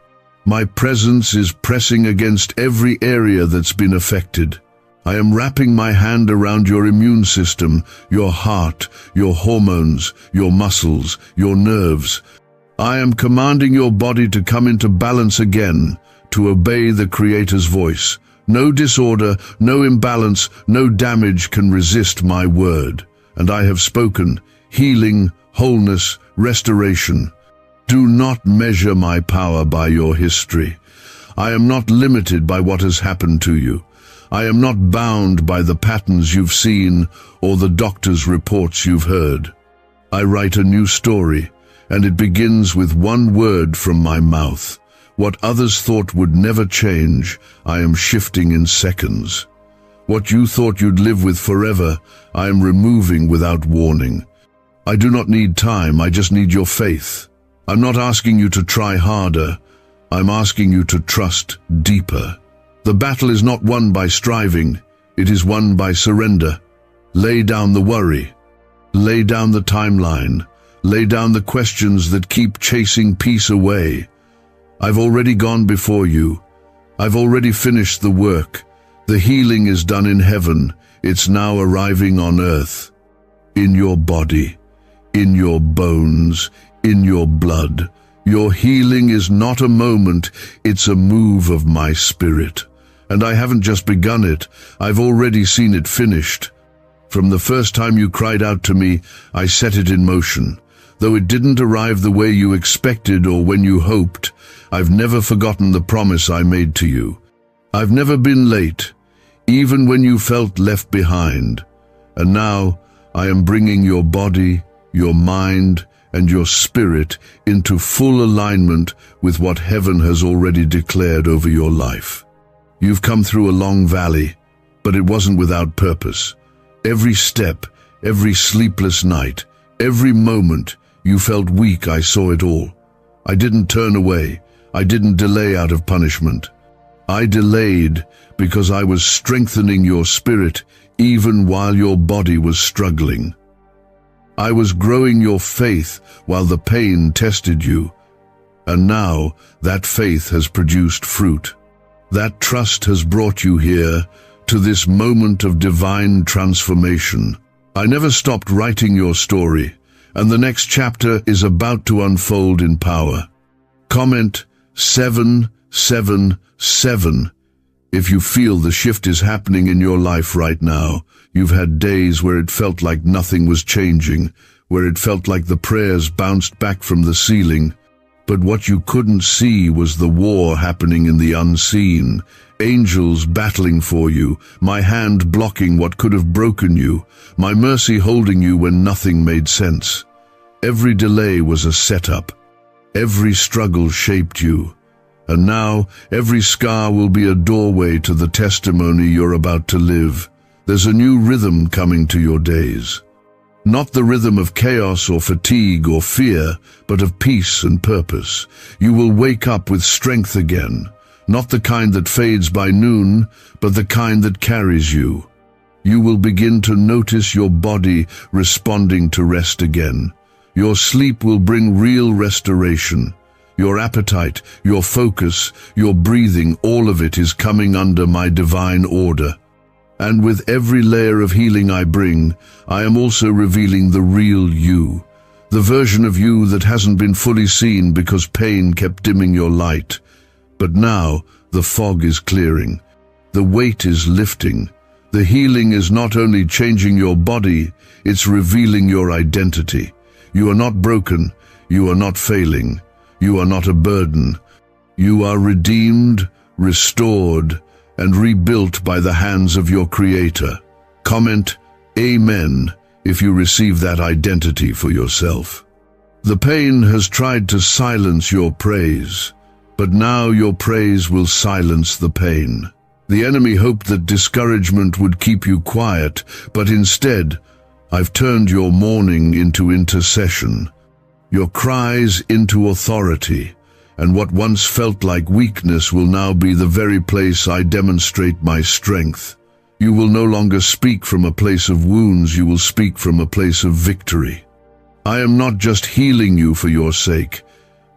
My presence is pressing against every area that's been affected. I am wrapping my hand around your immune system, your heart, your hormones, your muscles, your nerves. I am commanding your body to come into balance again, to obey the Creator's voice. No disorder, no imbalance, no damage can resist my word. And I have spoken healing, wholeness, restoration. Do not measure my power by your history. I am not limited by what has happened to you. I am not bound by the patterns you've seen or the doctor's reports you've heard. I write a new story, and it begins with one word from my mouth. What others thought would never change, I am shifting in seconds. What you thought you'd live with forever, I am removing without warning. I do not need time, I just need your faith. I'm not asking you to try harder, I'm asking you to trust deeper. The battle is not won by striving, it is won by surrender. Lay down the worry. Lay down the timeline. Lay down the questions that keep chasing peace away. I've already gone before you. I've already finished the work. The healing is done in heaven. It's now arriving on earth. In your body, in your bones, in your blood. Your healing is not a moment, it's a move of my spirit. And I haven't just begun it, I've already seen it finished. From the first time you cried out to me, I set it in motion. Though it didn't arrive the way you expected or when you hoped, I've never forgotten the promise I made to you. I've never been late, even when you felt left behind. And now I am bringing your body, your mind, and your spirit into full alignment with what heaven has already declared over your life. You've come through a long valley, but it wasn't without purpose. Every step, every sleepless night, every moment you felt weak, I saw it all. I didn't turn away. I didn't delay out of punishment. I delayed because I was strengthening your spirit even while your body was struggling. I was growing your faith while the pain tested you. And now that faith has produced fruit. That trust has brought you here to this moment of divine transformation. I never stopped writing your story, and the next chapter is about to unfold in power. Comment 777 if you feel the shift is happening in your life right now. You've had days where it felt like nothing was changing, where it felt like the prayers bounced back from the ceiling. But what you couldn't see was the war happening in the unseen. Angels battling for you, my hand blocking what could have broken you, my mercy holding you when nothing made sense. Every delay was a setup. Every struggle shaped you. And now, every scar will be a doorway to the testimony you're about to live. There's a new rhythm coming to your days. Not the rhythm of chaos or fatigue or fear, but of peace and purpose. You will wake up with strength again, not the kind that fades by noon, but the kind that carries you. You will begin to notice your body responding to rest again. Your sleep will bring real restoration. Your appetite, your focus, your breathing, all of it is coming under my divine order. And with every layer of healing I bring, I am also revealing the real you, the version of you that hasn't been fully seen because pain kept dimming your light. But now, the fog is clearing. The weight is lifting. The healing is not only changing your body, it's revealing your identity. You are not broken. You are not failing. You are not a burden. You are redeemed, restored, and rebuilt by the hands of your Creator. Comment, Amen, if you receive that identity for yourself. The pain has tried to silence your praise, but now your praise will silence the pain. The enemy hoped that discouragement would keep you quiet, but instead, I've turned your mourning into intercession, your cries into authority, and what once felt like weakness will now be the very place I demonstrate my strength. You will no longer speak from a place of wounds, you will speak from a place of victory. I am not just healing you for your sake,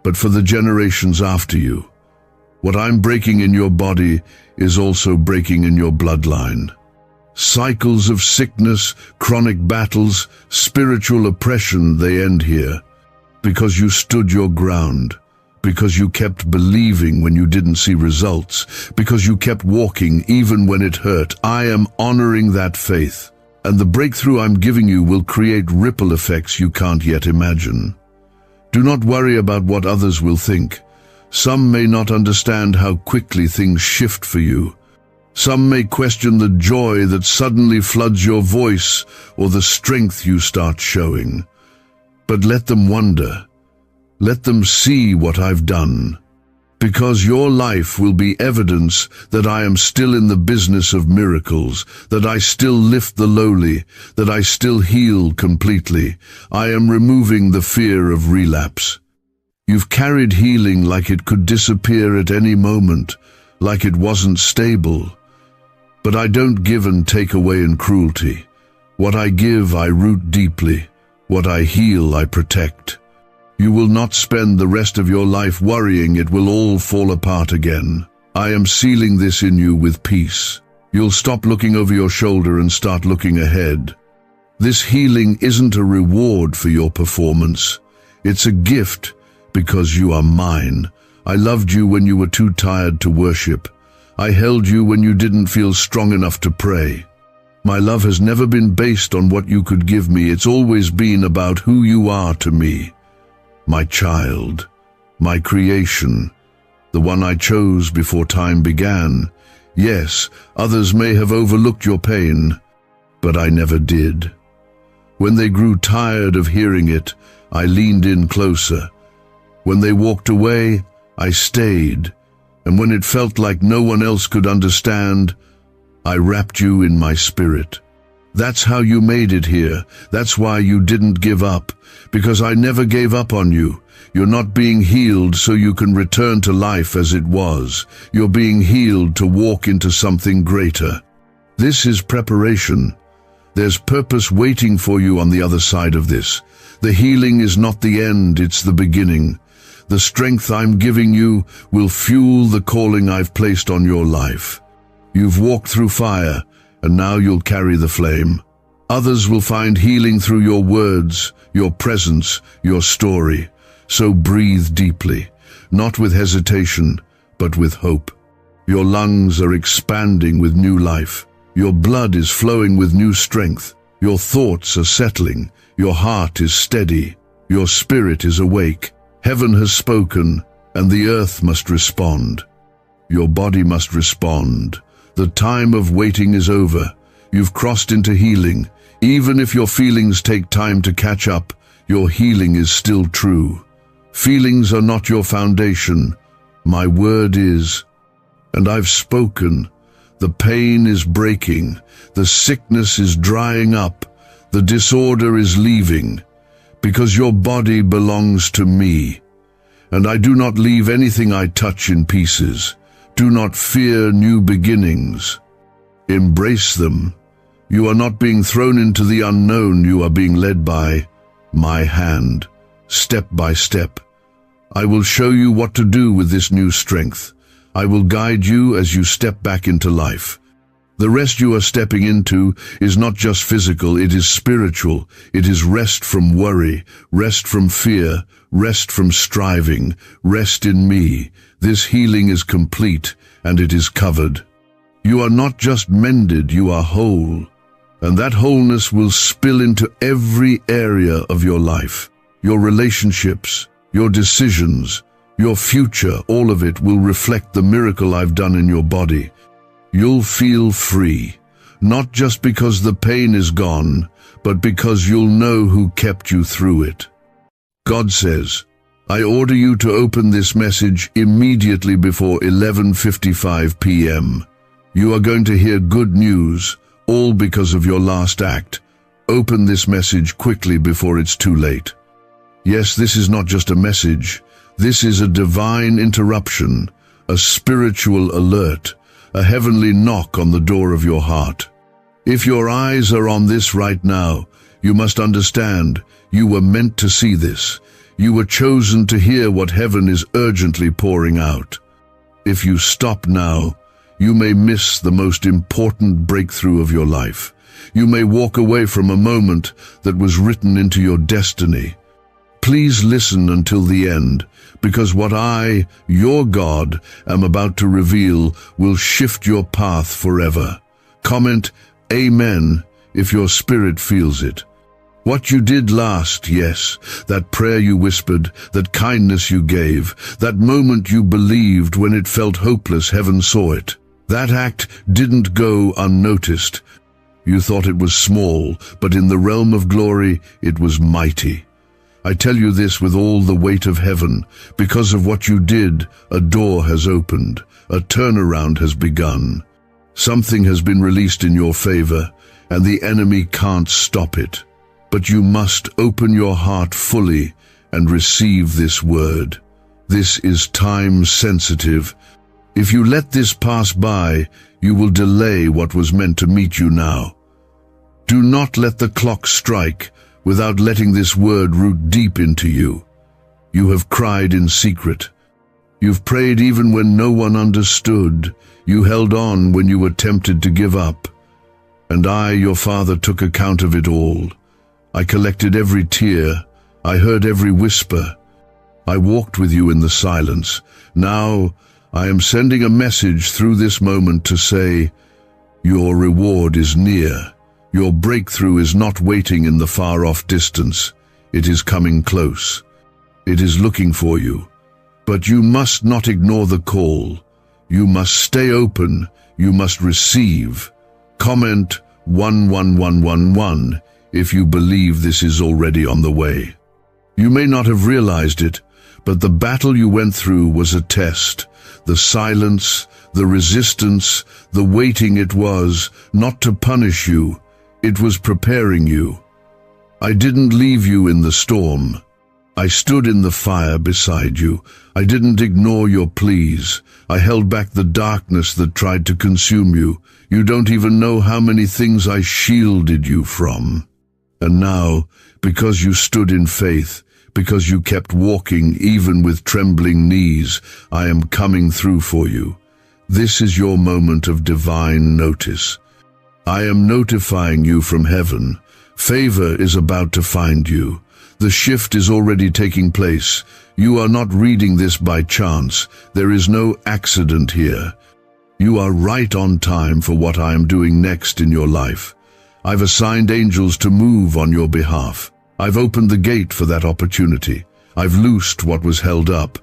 but for the generations after you. What I'm breaking in your body is also breaking in your bloodline. Cycles of sickness, chronic battles, spiritual oppression, they end here. Because you stood your ground, because you kept believing when you didn't see results, because you kept walking even when it hurt. I am honoring that faith, and the breakthrough I'm giving you will create ripple effects you can't yet imagine. Do not worry about what others will think. Some may not understand how quickly things shift for you. Some may question the joy that suddenly floods your voice or the strength you start showing. But let them wonder. Let them see what I've done. Because your life will be evidence that I am still in the business of miracles, that I still lift the lowly, that I still heal completely. I am removing the fear of relapse. You've carried healing like it could disappear at any moment, like it wasn't stable. But I don't give and take away in cruelty. What I give, I root deeply. What I heal, I protect. You will not spend the rest of your life worrying it will all fall apart again. I am sealing this in you with peace. You'll stop looking over your shoulder and start looking ahead. This healing isn't a reward for your performance. It's a gift because you are mine. I loved you when you were too tired to worship. I held you when you didn't feel strong enough to pray. My love has never been based on what you could give me. It's always been about who you are to me. My child, my creation, the one I chose before time began. Yes, others may have overlooked your pain, but I never did. When they grew tired of hearing it, I leaned in closer. When they walked away, I stayed. And when it felt like no one else could understand, I wrapped you in my spirit. That's how you made it here. That's why you didn't give up. Because I never gave up on you. You're not being healed so you can return to life as it was. You're being healed to walk into something greater. This is preparation. There's purpose waiting for you on the other side of this. The healing is not the end, it's the beginning. The strength I'm giving you will fuel the calling I've placed on your life. You've walked through fire, and now you'll carry the flame. Others will find healing through your words, your presence, your story. So breathe deeply, not with hesitation, but with hope. Your lungs are expanding with new life. Your blood is flowing with new strength. Your thoughts are settling, your heart is steady, your spirit is awake. Heaven has spoken, and the earth must respond. Your body must respond. The time of waiting is over. You've crossed into healing. Even if your feelings take time to catch up, your healing is still true. Feelings are not your foundation. My word is, and I've spoken. The pain is breaking. The sickness is drying up. The disorder is leaving. Because your body belongs to me. And I do not leave anything I touch in pieces. Do not fear new beginnings. Embrace them. You are not being thrown into the unknown. You are being led by my hand, step by step. I will show you what to do with this new strength. I will guide you as you step back into life. The rest you are stepping into is not just physical, it is spiritual. It is rest from worry, rest from fear, rest from striving, rest in me. This healing is complete, and it is covered. You are not just mended, you are whole. And that wholeness will spill into every area of your life. Your relationships, your decisions, your future, all of it will reflect the miracle I've done in your body. You'll feel free, not just because the pain is gone, but because you'll know who kept you through it. God says, I order you to open this message immediately before 11:55 p.m. You are going to hear good news, all because of your last act. Open this message quickly before it's too late. Yes, this is not just a message. This is a divine interruption, a spiritual alert, a heavenly knock on the door of your heart. If your eyes are on this right now, you must understand you were meant to see this. You were chosen to hear what heaven is urgently pouring out. If you stop now, you may miss the most important breakthrough of your life. You may walk away from a moment that was written into your destiny. Please listen until the end, because what I, your God, am about to reveal will shift your path forever. Comment Amen if your spirit feels it. What you did last, yes, that prayer you whispered, that kindness you gave, that moment you believed when it felt hopeless, heaven saw it. That act didn't go unnoticed. You thought it was small, but in the realm of glory, it was mighty. I tell you this with all the weight of heaven. Because of what you did, a door has opened. A turnaround has begun. Something has been released in your favor, and the enemy can't stop it. But you must open your heart fully and receive this word. This is time sensitive. If you let this pass by, you will delay what was meant to meet you now. Do not let the clock strike without letting this word root deep into you. You have cried in secret. You've prayed even when no one understood. You held on when you were tempted to give up. And I, your Father, took account of it all. I collected every tear. I heard every whisper. I walked with you in the silence. Now, I am sending a message through this moment to say, your reward is near. Your breakthrough is not waiting in the far-off distance. It is coming close. It is looking for you. But you must not ignore the call. You must stay open. You must receive. Comment 11111 if you believe this is already on the way. You may not have realized it, but the battle you went through was a test. The silence, the resistance, the waiting, it was not to punish you. It was preparing you. I didn't leave you in the storm. I stood in the fire beside you. I didn't ignore your pleas. I held back the darkness that tried to consume you. You don't even know how many things I shielded you from. And now, because you stood in faith, because you kept walking even with trembling knees, I am coming through for you. This is your moment of divine notice. I am notifying you from heaven. Favor is about to find you. The shift is already taking place. You are not reading this by chance. There is no accident here. You are right on time for what I am doing next in your life. I've assigned angels to move on your behalf. I've opened the gate for that opportunity. I've loosed what was held up.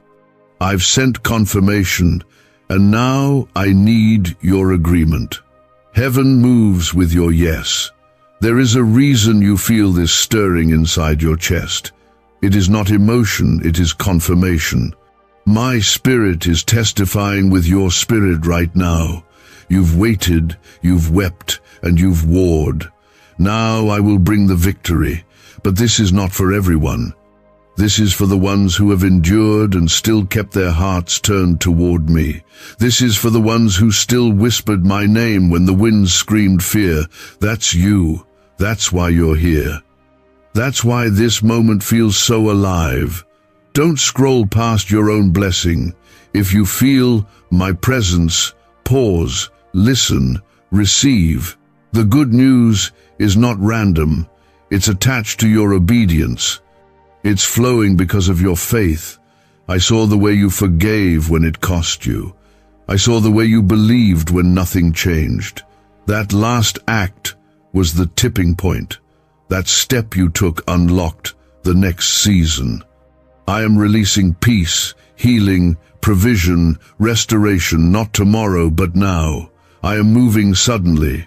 I've sent confirmation, and now I need your agreement. Heaven moves with your yes. There is a reason you feel this stirring inside your chest. It is not emotion, it is confirmation. My spirit is testifying with your spirit right now. You've waited, you've wept, and you've warred. Now I will bring the victory, but this is not for everyone. This is for the ones who have endured and still kept their hearts turned toward me. This is for the ones who still whispered my name when the winds screamed fear. That's you. That's why you're here. That's why this moment feels so alive. Don't scroll past your own blessing. If you feel my presence, pause, listen, receive. The good news is not random. It's attached to your obedience. It's flowing because of your faith. I saw the way you forgave when it cost you. I saw the way you believed when nothing changed. That last act was the tipping point. That step you took unlocked the next season. I am releasing peace, healing, provision, restoration, not tomorrow, but now. I am moving suddenly.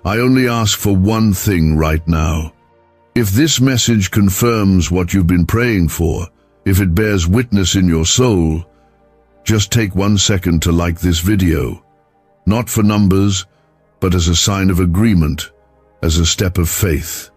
I only ask for one thing right now. If this message confirms what you've been praying for, if it bears witness in your soul, just take 1 second to like this video. Not for numbers, but as a sign of agreement, as a step of faith.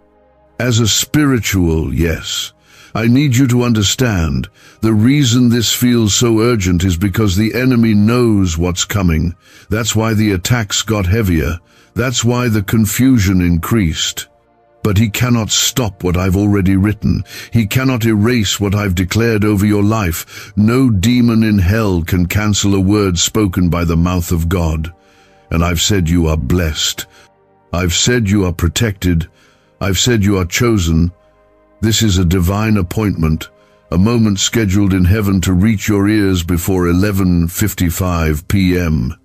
As a spiritual yes. I need you to understand, the reason this feels so urgent is because the enemy knows what's coming. That's why the attacks got heavier. That's why the confusion increased. But he cannot stop what I've already written. He cannot erase what I've declared over your life. No demon in hell can cancel a word spoken by the mouth of God. And I've said you are blessed. I've said you are protected. I've said you are chosen. This is a divine appointment, a moment scheduled in heaven to reach your ears before 11:55 p.m.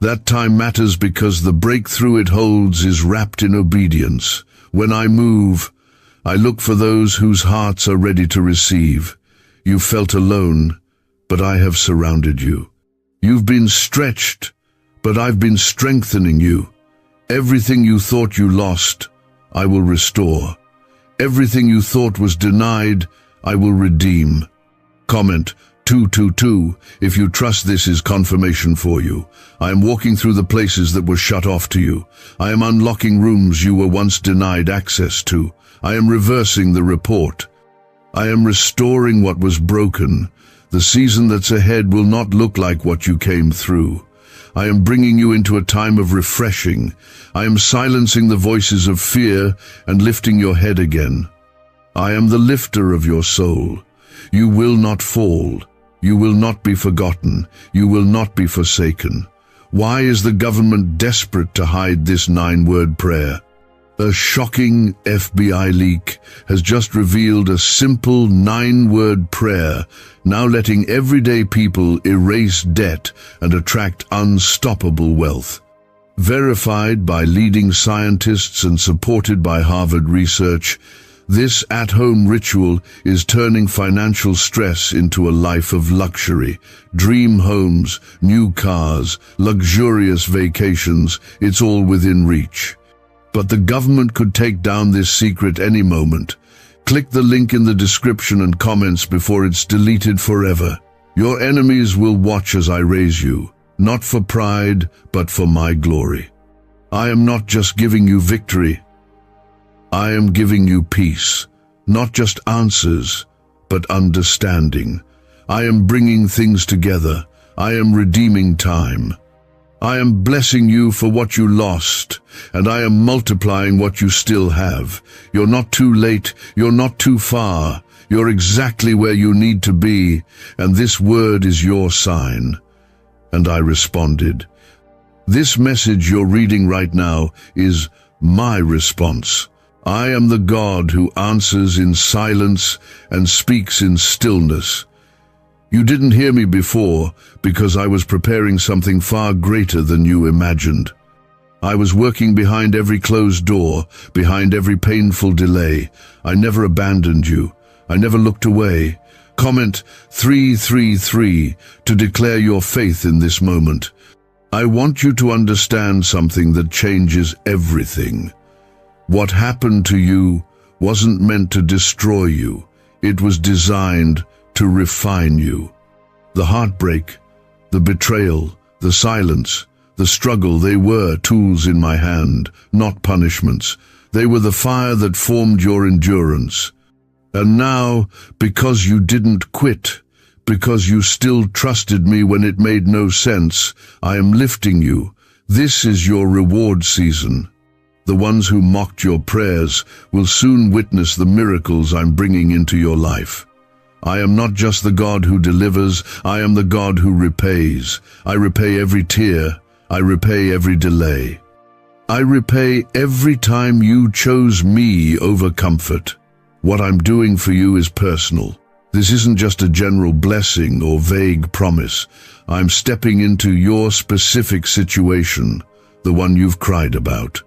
That time matters because the breakthrough it holds is wrapped in obedience. When I move, I look for those whose hearts are ready to receive. You felt alone, but I have surrounded you. You've been stretched, but I've been strengthening you. Everything you thought you lost, I will restore. Everything you thought was denied, I will redeem. Comment 222 if you trust this is confirmation for you. I am walking through the places that were shut off to you. I am unlocking rooms you were once denied access to. I am reversing the report. I am restoring what was broken. The season that's ahead will not look like what you came through. I am bringing you into a time of refreshing. I am silencing the voices of fear and lifting your head again. I am the lifter of your soul. You will not fall. You will not be forgotten. You will not be forsaken. Why is the government desperate to hide this 9-word prayer? A shocking FBI leak has just revealed a simple 9-word prayer, now letting everyday people erase debt and attract unstoppable wealth. Verified by leading scientists and supported by Harvard research, this at-home ritual is turning financial stress into a life of luxury. Dream homes, new cars, luxurious vacations, it's all within reach. But the government could take down this secret any moment. Click the link in the description and comments before it's deleted forever. Your enemies will watch as I raise you, not for pride, but for my glory. I am not just giving you victory. I am giving you peace, not just answers, but understanding. I am bringing things together. I am redeeming time. I am blessing you for what you lost, and I am multiplying what you still have. You're not too late, you're not too far. You're exactly where you need to be, and this word is your sign. And I responded. This message you're reading right now is my response. I am the God who answers in silence and speaks in stillness. You didn't hear me before because I was preparing something far greater than you imagined. I was working behind every closed door, behind every painful delay. I never abandoned you. I never looked away. Comment 333 to declare your faith in this moment. I want you to understand something that changes everything. What happened to you wasn't meant to destroy you. It was designed to refine you. The heartbreak, the betrayal, the silence, the struggle, they were tools in my hand, not punishments. They were the fire that formed your endurance. And now, because you didn't quit, because you still trusted me when it made no sense, I am lifting you. This is your reward season. The ones who mocked your prayers will soon witness the miracles I'm bringing into your life. I am not just the God who delivers, I am the God who repays. I repay every tear. I repay every delay. I repay every time you chose me over comfort. What I'm doing for you is personal. This isn't just a general blessing or vague promise. I'm stepping into your specific situation, the one you've cried about.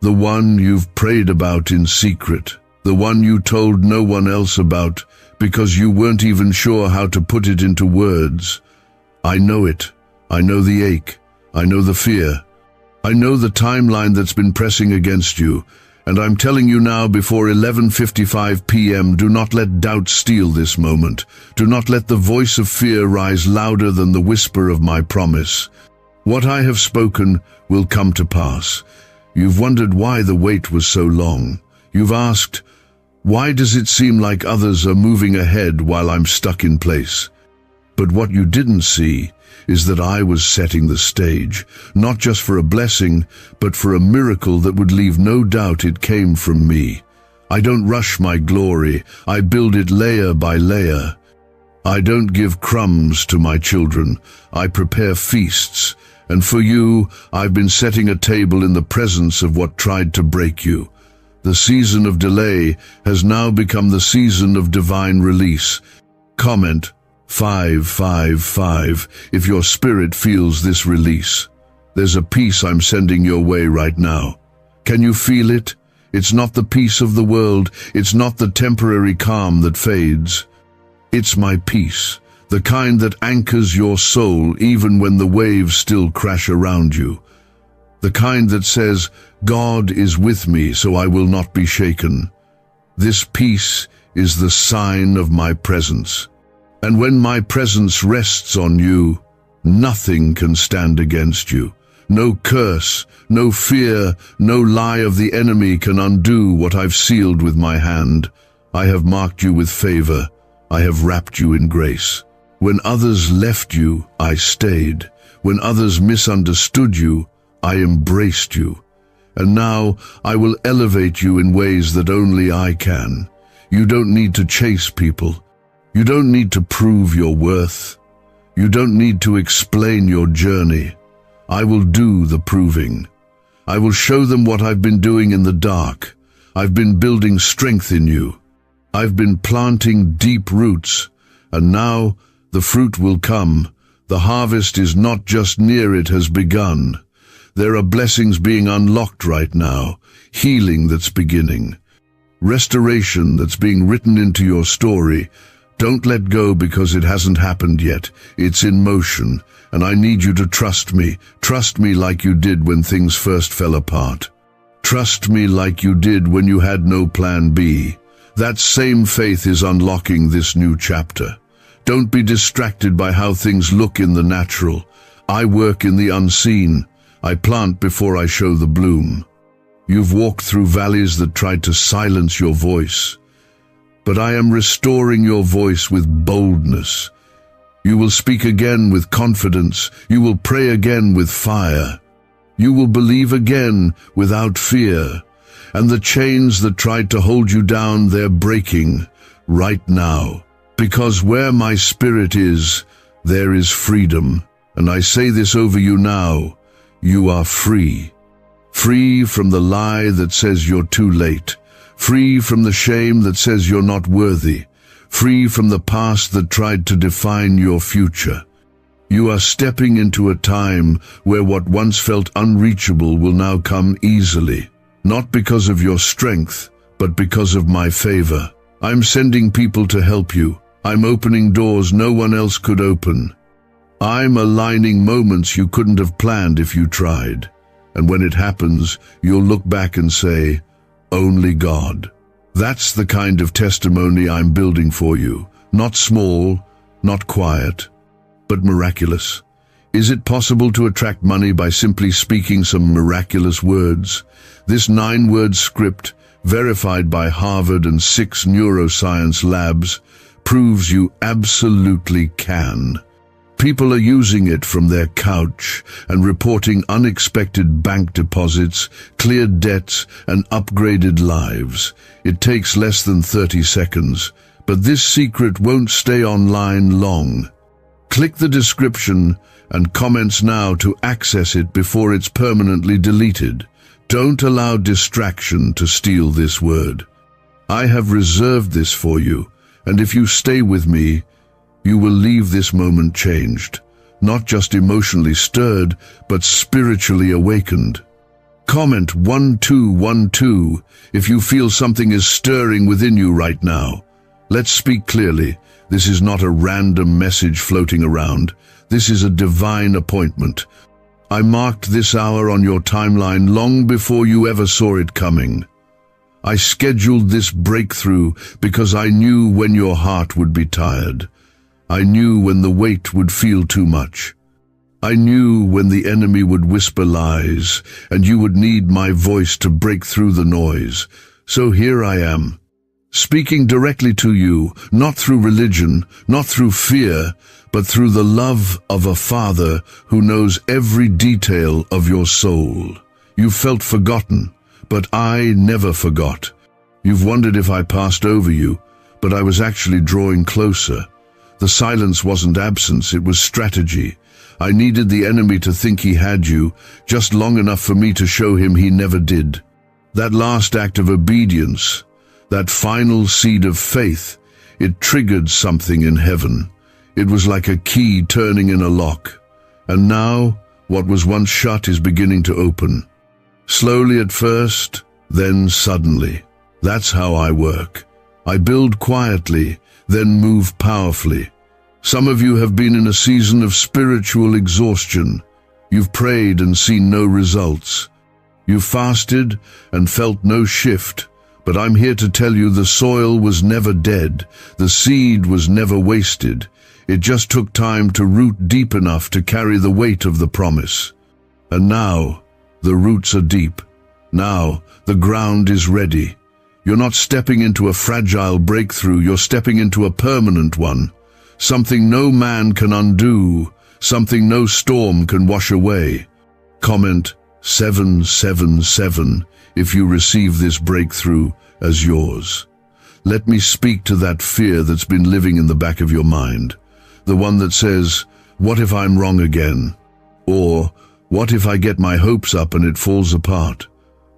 The one you've prayed about in secret. The one you told no one else about because you weren't even sure how to put it into words. I know it. I know the ache. I know the fear. I know the timeline that's been pressing against you. And I'm telling you now before 11:55 p.m., do not let doubt steal this moment. Do not let the voice of fear rise louder than the whisper of my promise. What I have spoken will come to pass. You've wondered why the wait was so long. You've asked, why does it seem like others are moving ahead while I'm stuck in place? But what you didn't see is that I was setting the stage, not just for a blessing, but for a miracle that would leave no doubt it came from me. I don't rush my glory, I build it layer by layer. I don't give crumbs to my children, I prepare feasts. And for you, I've been setting a table in the presence of what tried to break you. The season of delay has now become the season of divine release. Comment 555 if your spirit feels this release. There's a peace I'm sending your way right now. Can you feel it? It's not the peace of the world. It's not the temporary calm that fades. It's my peace, the kind that anchors your soul even when the waves still crash around you. The kind that says, God is with me, so I will not be shaken. This peace is the sign of my presence. And when my presence rests on you, nothing can stand against you. No curse, no fear, no lie of the enemy can undo what I've sealed with my hand. I have marked you with favor. I have wrapped you in grace. When others left you, I stayed. When others misunderstood you, I embraced you. And now I will elevate you in ways that only I can. You don't need to chase people. You don't need to prove your worth. You don't need to explain your journey. I will do the proving. I will show them what I've been doing in the dark. I've been building strength in you. I've been planting deep roots, and now the fruit will come. The harvest is not just near, it has begun. There are blessings being unlocked right now, healing that's beginning, restoration that's being written into your story. Don't let go because it hasn't happened yet. It's in motion, and I need you to trust me. Trust me like you did when things first fell apart. Trust me like you did when you had no plan B. That same faith is unlocking this new chapter. Don't be distracted by how things look in the natural. I work in the unseen. I plant before I show the bloom. You've walked through valleys that tried to silence your voice. But I am restoring your voice with boldness. You will speak again with confidence. You will pray again with fire. You will believe again without fear. And the chains that tried to hold you down, they're breaking right now. Because where my spirit is, there is freedom. And I say this over you now. You are free. Free from the lie that says you're too late. Free from the shame that says you're not worthy. Free from the past that tried to define your future. You are stepping into a time where what once felt unreachable will now come easily, not because of your strength, but because of my favor. I'm sending people to help you. I'm opening doors no one else could open. I'm aligning moments you couldn't have planned if you tried. And when it happens, you'll look back and say, "Only God." That's the kind of testimony I'm building for you. Not small, not quiet, but miraculous. Is it possible to attract money by simply speaking some miraculous words? This 9-word script, verified by Harvard and 6 neuroscience labs, proves you absolutely can. People are using it from their couch and reporting unexpected bank deposits, cleared debts, and upgraded lives. It takes less than 30 seconds, but this secret won't stay online long. Click the description and comments now to access it before it's permanently deleted. Don't allow distraction to steal this word. I have reserved this for you, and if you stay with me, you will leave this moment changed, not just emotionally stirred, but spiritually awakened. Comment 1212 if you feel something is stirring within you right now. Let's speak clearly. This is not a random message floating around. This is a divine appointment. I marked this hour on your timeline long before you ever saw it coming. I scheduled this breakthrough because I knew when your heart would be tired. I knew when the weight would feel too much. I knew when the enemy would whisper lies, and you would need my voice to break through the noise. So here I am, speaking directly to you, not through religion, not through fear, but through the love of a Father who knows every detail of your soul. You felt forgotten, but I never forgot. You've wondered if I passed over you, but I was actually drawing closer. The silence wasn't absence, it was strategy. I needed the enemy to think he had you, just long enough for me to show him he never did. That last act of obedience, that final seed of faith, it triggered something in heaven. It was like a key turning in a lock. And now, what was once shut is beginning to open. Slowly at first, then suddenly. That's how I work. I build quietly, then move powerfully. Some of you have been in a season of spiritual exhaustion. You've prayed and seen no results. You've fasted and felt no shift. But I'm here to tell you the soil was never dead. The seed was never wasted. It just took time to root deep enough to carry the weight of the promise. And now, the roots are deep. Now, the ground is ready. You're not stepping into a fragile breakthrough, you're stepping into a permanent one. Something no man can undo, something no storm can wash away. Comment 777 if you receive this breakthrough as yours. Let me speak to that fear that's been living in the back of your mind. The one that says, "What if I'm wrong again?" Or, "What if I get my hopes up and it falls apart?"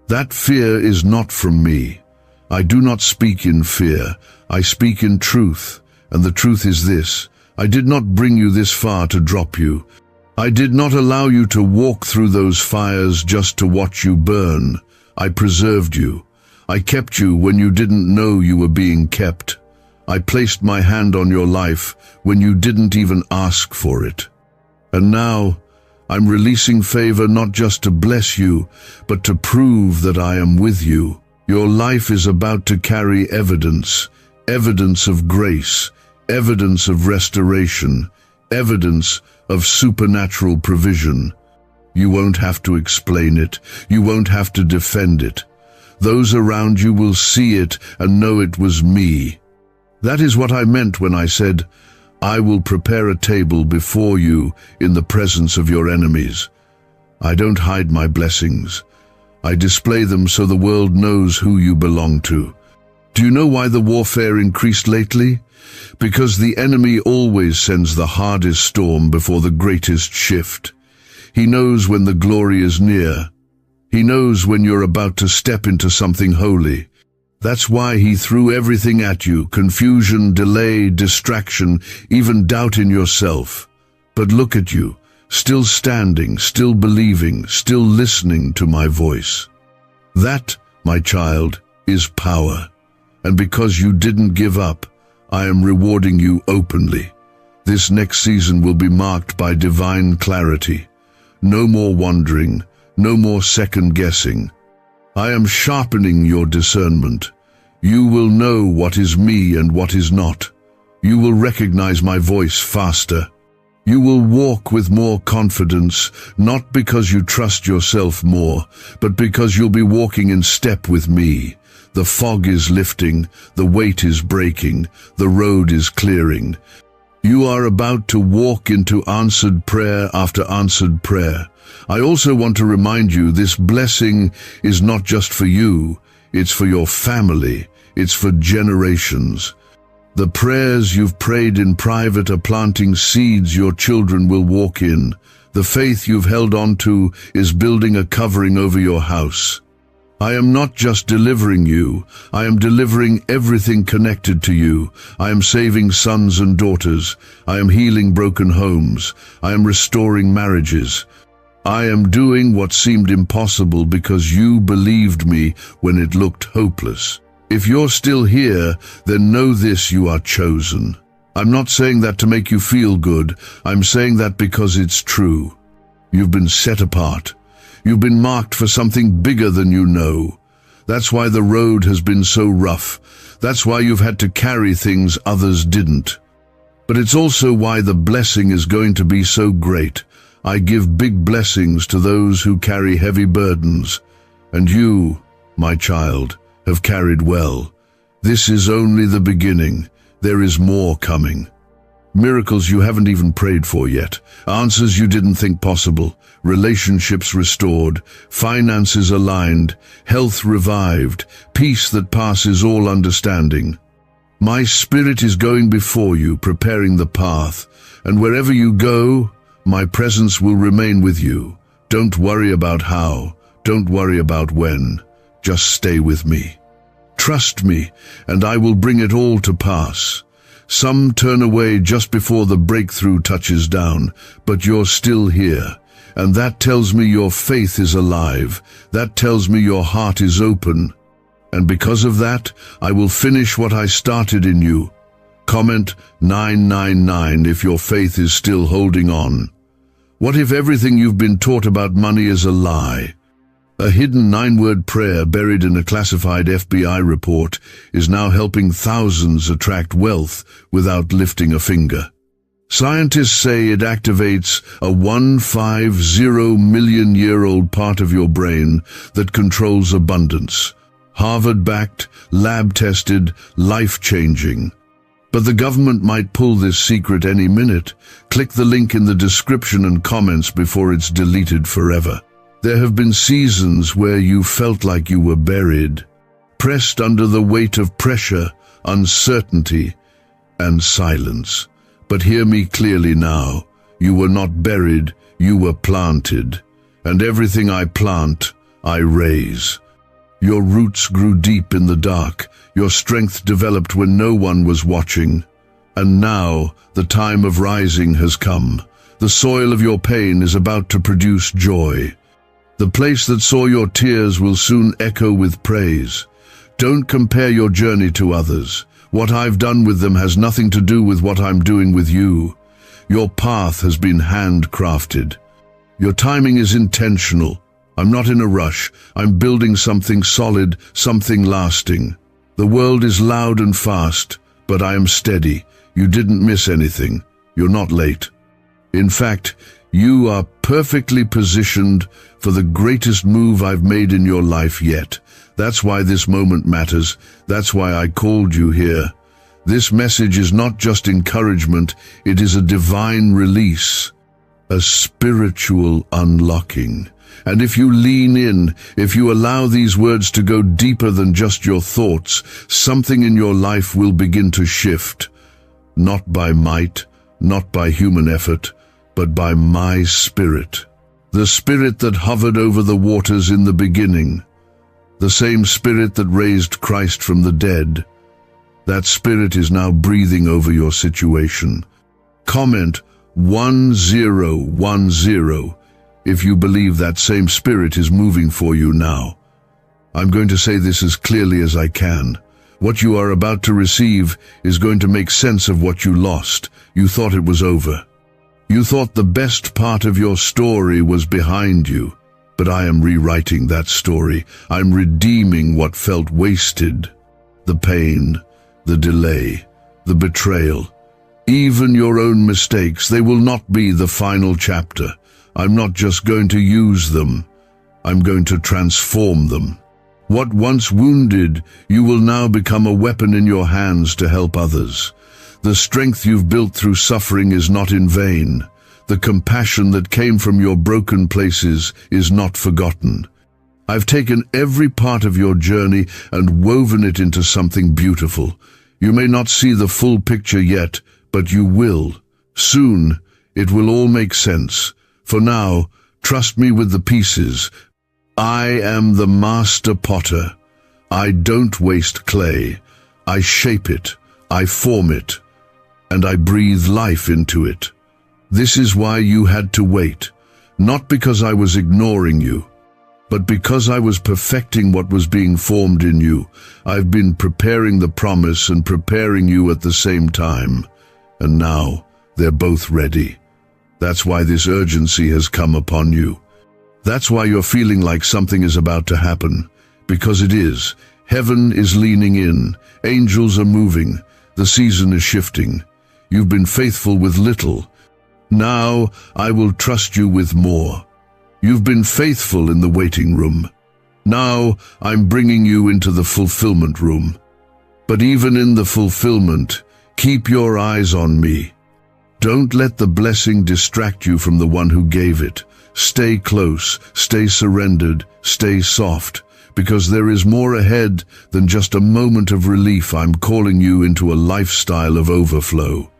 That fear is not from me. I do not speak in fear, I speak in truth, and the truth is this: I did not bring you this far to drop you. I did not allow you to walk through those fires just to watch you burn. I preserved you. I kept you when you didn't know you were being kept. I placed my hand on your life when you didn't even ask for it. And now, I'm releasing favor not just to bless you, but to prove that I am with you. Your life is about to carry evidence, evidence of grace, evidence of restoration, evidence of supernatural provision. You won't have to explain it. You won't have to defend it. Those around you will see it and know it was me. That is what I meant when I said, "I will prepare a table before you in the presence of your enemies." I don't hide my blessings. I display them so the world knows who you belong to. Do you know why the warfare increased lately? Because the enemy always sends the hardest storm before the greatest shift. He knows when the glory is near. He knows when you're about to step into something holy. That's why he threw everything at you: confusion, delay, distraction, even doubt in yourself. But look at you, still standing, still believing, still listening to my voice. That, my child, is power. And because you didn't give up, I am rewarding you openly. This next season will be marked by divine clarity. No more wondering, no more second-guessing. I am sharpening your discernment. You will know what is me and what is not. You will recognize my voice faster. You will walk with more confidence, not because you trust yourself more, but because you'll be walking in step with me. The fog is lifting, the weight is breaking, the road is clearing. You are about to walk into answered prayer after answered prayer. I also want to remind you this blessing is not just for you, it's for your family, it's for generations. The prayers you've prayed in private are planting seeds your children will walk in. The faith you've held on to is building a covering over your house. I am not just delivering you, I am delivering everything connected to you. I am saving sons and daughters. I am healing broken homes. I am restoring marriages. I am doing what seemed impossible because you believed me when it looked hopeless. If you're still here, then know this: you are chosen. I'm not saying that to make you feel good. I'm saying that because it's true. You've been set apart. You've been marked for something bigger than you know. That's why the road has been so rough. That's why you've had to carry things others didn't. But it's also why the blessing is going to be so great. I give big blessings to those who carry heavy burdens. And you, my child, have carried well. This is only the beginning. There is more coming. Miracles you haven't even prayed for yet. Answers you didn't think possible. Relationships restored. Finances aligned. Health revived. Peace that passes all understanding. My Spirit is going before you, preparing the path. And wherever you go, my presence will remain with you. Don't worry about how. Don't worry about when. Just stay with me. Trust me, and I will bring it all to pass. Some turn away just before the breakthrough touches down, but you're still here. And that tells me your faith is alive. That tells me your heart is open. And because of that, I will finish what I started in you. Comment 999 if your faith is still holding on. What if everything you've been taught about money is a lie? A hidden 9-word prayer buried in a classified FBI report is now helping thousands attract wealth without lifting a finger. Scientists say it activates a 150 million-year-old part of your brain that controls abundance. Harvard-backed, lab-tested, life-changing. But the government might pull this secret any minute. Click the link in the description and comments before it's deleted forever. There have been seasons where you felt like you were buried, pressed under the weight of pressure, uncertainty, and silence. But hear me clearly now. You were not buried, you were planted. And everything I plant, I raise. Your roots grew deep in the dark. Your strength developed when no one was watching. And now, the time of rising has come. The soil of your pain is about to produce joy. The place that saw your tears will soon echo with praise. Don't compare your journey to others. What I've done with them has nothing to do with what I'm doing with you. Your path has been handcrafted. Your timing is intentional. I'm not in a rush. I'm building something solid, something lasting. The world is loud and fast, but I am steady. You didn't miss anything. You're not late. In fact, you are perfectly positioned for the greatest move I've made in your life yet. That's why this moment matters. That's why I called you here. This message is not just encouragement, it is a divine release, a spiritual unlocking. And if you lean in, if you allow these words to go deeper than just your thoughts, something in your life will begin to shift. Not by might, not by human effort, but by my Spirit. The Spirit that hovered over the waters in the beginning. The same Spirit that raised Christ from the dead. That Spirit is now breathing over your situation. Comment, 1010, if you believe that same spirit is moving for you now. I'm going to say this as clearly as I can. What you are about to receive is going to make sense of what you lost. You thought it was over. You thought the best part of your story was behind you. But I am rewriting that story. I'm redeeming what felt wasted. The pain, the delay, the betrayal, even your own mistakes, they will not be the final chapter. I'm not just going to use them. I'm going to transform them. What once wounded, you will now become a weapon in your hands to help others. The strength you've built through suffering is not in vain. The compassion that came from your broken places is not forgotten. I've taken every part of your journey and woven it into something beautiful. You may not see the full picture yet, but you will. Soon, it will all make sense. For now, trust me with the pieces. I am the master potter. I don't waste clay. I shape it, I form it, and I breathe life into it. This is why you had to wait, not because I was ignoring you, but because I was perfecting what was being formed in you. I've been preparing the promise and preparing you at the same time, and now they're both ready. That's why this urgency has come upon you. That's why you're feeling like something is about to happen, because it is. Heaven is leaning in, angels are moving, the season is shifting. You've been faithful with little. Now I will trust you with more. You've been faithful in the waiting room. Now I'm bringing you into the fulfillment room. But even in the fulfillment, keep your eyes on me. Don't let the blessing distract you from the one who gave it. Stay close, stay surrendered, stay soft, because there is more ahead than just a moment of relief. I'm calling you into a lifestyle of overflow.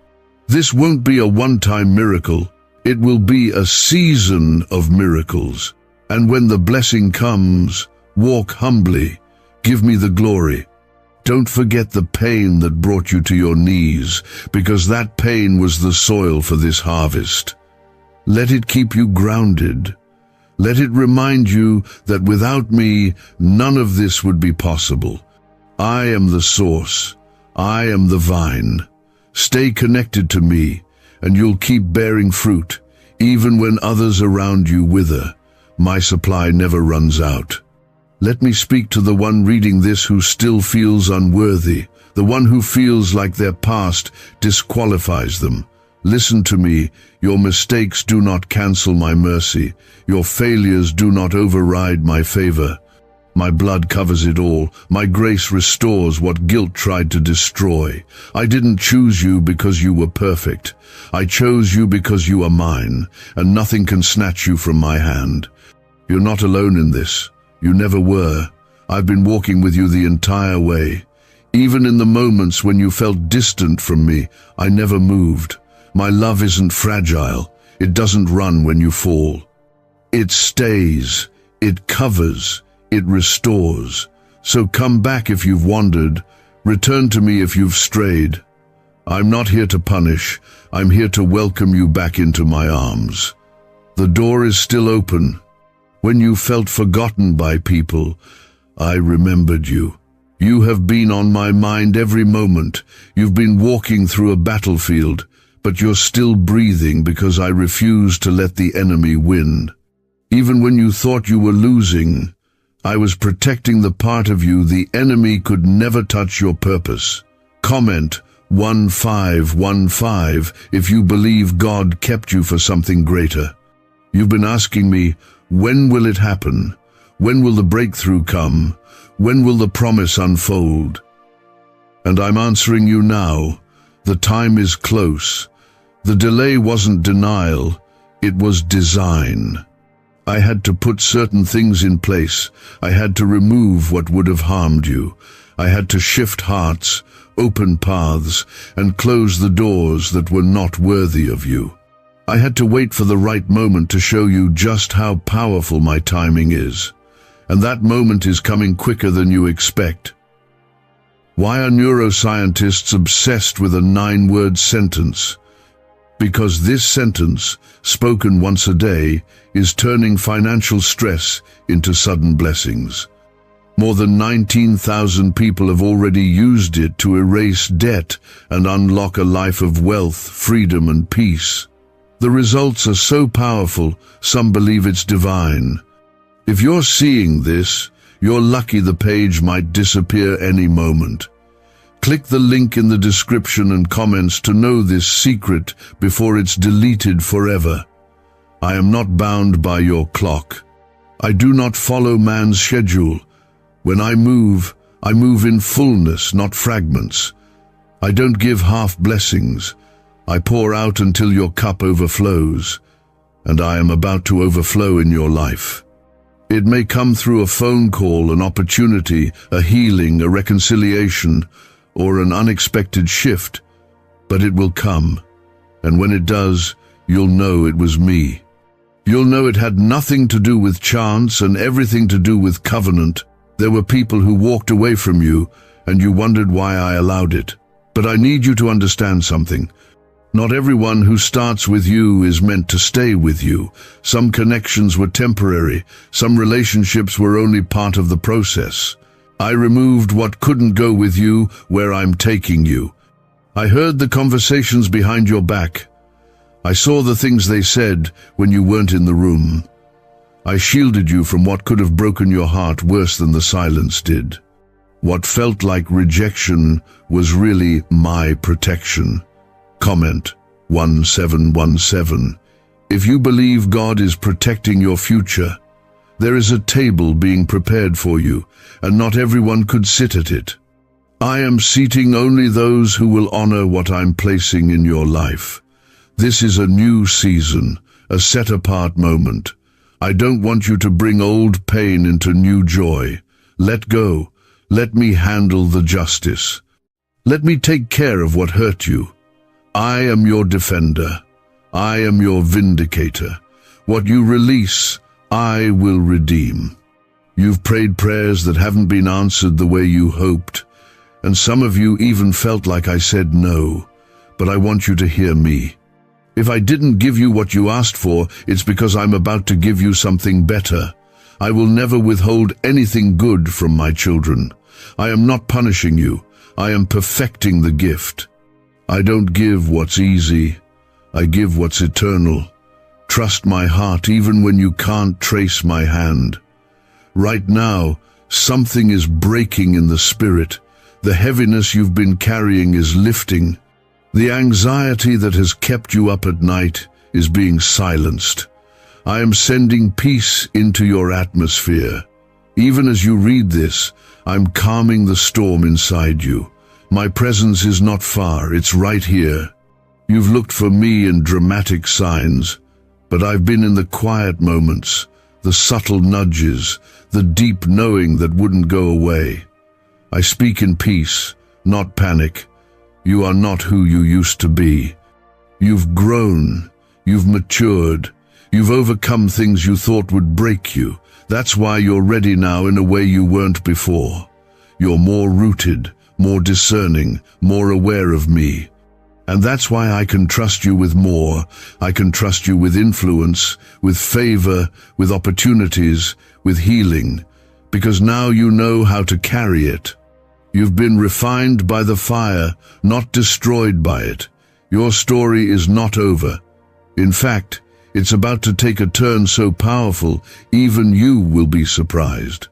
This won't be a one-time miracle. It will be a season of miracles. And when the blessing comes, walk humbly. Give me the glory. Don't forget the pain that brought you to your knees, because that pain was the soil for this harvest. Let it keep you grounded. Let it remind you that without me, none of this would be possible. I am the source. I am the vine. Stay connected to me, and you'll keep bearing fruit. Even when others around you wither, my supply never runs out. Let me speak to the one reading this who still feels unworthy, the one who feels like their past disqualifies them. Listen to me. Your mistakes do not cancel my mercy. Your failures do not override my favor. My blood covers it all. My grace restores what guilt tried to destroy. I didn't choose you because you were perfect. I chose you because you are mine, and nothing can snatch you from my hand. You're not alone in this. You never were. I've been walking with you the entire way. Even in the moments when you felt distant from me, I never moved. My love isn't fragile. It doesn't run when you fall. It stays. It covers. It restores. So come back if you've wandered. Return to me if you've strayed. I'm not here to punish. I'm here to welcome you back into my arms. The door is still open. When you felt forgotten by people, I remembered you. You have been on my mind every moment. You've been walking through a battlefield, but you're still breathing because I refuse to let the enemy win. Even when you thought you were losing, I was protecting the part of you the enemy could never touch. Your purpose. Comment 1515 if you believe God kept you for something greater. You've been asking me, when will it happen? When will the breakthrough come? When will the promise unfold? And I'm answering you now. The time is close. The delay wasn't denial, it was design. I had to put certain things in place. I had to remove what would have harmed you. I had to shift hearts, open paths, and close the doors that were not worthy of you. I had to wait for the right moment to show you just how powerful my timing is. And that moment is coming quicker than you expect. Why are neuroscientists obsessed with a 9-word sentence? Because this sentence, spoken once a day, is turning financial stress into sudden blessings. More than 19,000 people have already used it to erase debt and unlock a life of wealth, freedom, and peace. The results are so powerful, some believe it's divine. If you're seeing this, you're lucky. The page might disappear any moment. Click the link in the description and comments to know this secret before it's deleted forever. I am not bound by your clock. I do not follow man's schedule. When I move in fullness, not fragments. I don't give half blessings. I pour out until your cup overflows, and I am about to overflow in your life. It may come through a phone call, an opportunity, a healing, a reconciliation, or an unexpected shift, but it will come, and when it does, you'll know it was me. You'll know it had nothing to do with chance and everything to do with covenant. There were people who walked away from you, and you wondered why I allowed it. But I need you to understand something. Not everyone who starts with you is meant to stay with you. Some connections were temporary. Some relationships were only part of the process. I removed what couldn't go with you where I'm taking you. I heard the conversations behind your back. I saw the things they said when you weren't in the room. I shielded you from what could have broken your heart worse than the silence did. What felt like rejection was really my protection. Comment 1717. If you believe God is protecting your future, there is a table being prepared for you, and not everyone could sit at it. I am seating only those who will honor what I'm placing in your life. This is a new season, a set-apart moment. I don't want you to bring old pain into new joy. Let go. Let me handle the justice. Let me take care of what hurt you. I am your defender. I am your vindicator. What you release, I will redeem. You've prayed prayers that haven't been answered the way you hoped, and some of you even felt like I said no, but I want you to hear me. If I didn't give you what you asked for, it's because I'm about to give you something better. I will never withhold anything good from my children. I am not punishing you. I am perfecting the gift. I don't give what's easy. I give what's eternal. Trust my heart even when you can't trace my hand. Right now, something is breaking in the spirit. The heaviness you've been carrying is lifting. The anxiety that has kept you up at night is being silenced. I am sending peace into your atmosphere. Even as you read this, I'm calming the storm inside you. My presence is not far, it's right here. You've looked for me in dramatic signs, but I've been in the quiet moments, the subtle nudges, the deep knowing that wouldn't go away. I speak in peace, not panic. You are not who you used to be. You've grown, you've matured, you've overcome things you thought would break you. That's why you're ready now in a way you weren't before. You're more rooted, more discerning, more aware of me. And that's why I can trust you with more. I can trust you with influence, with favor, with opportunities, with healing, because now you know how to carry it. You've been refined by the fire, not destroyed by it. Your story is not over. In fact, it's about to take a turn so powerful, even you will be surprised.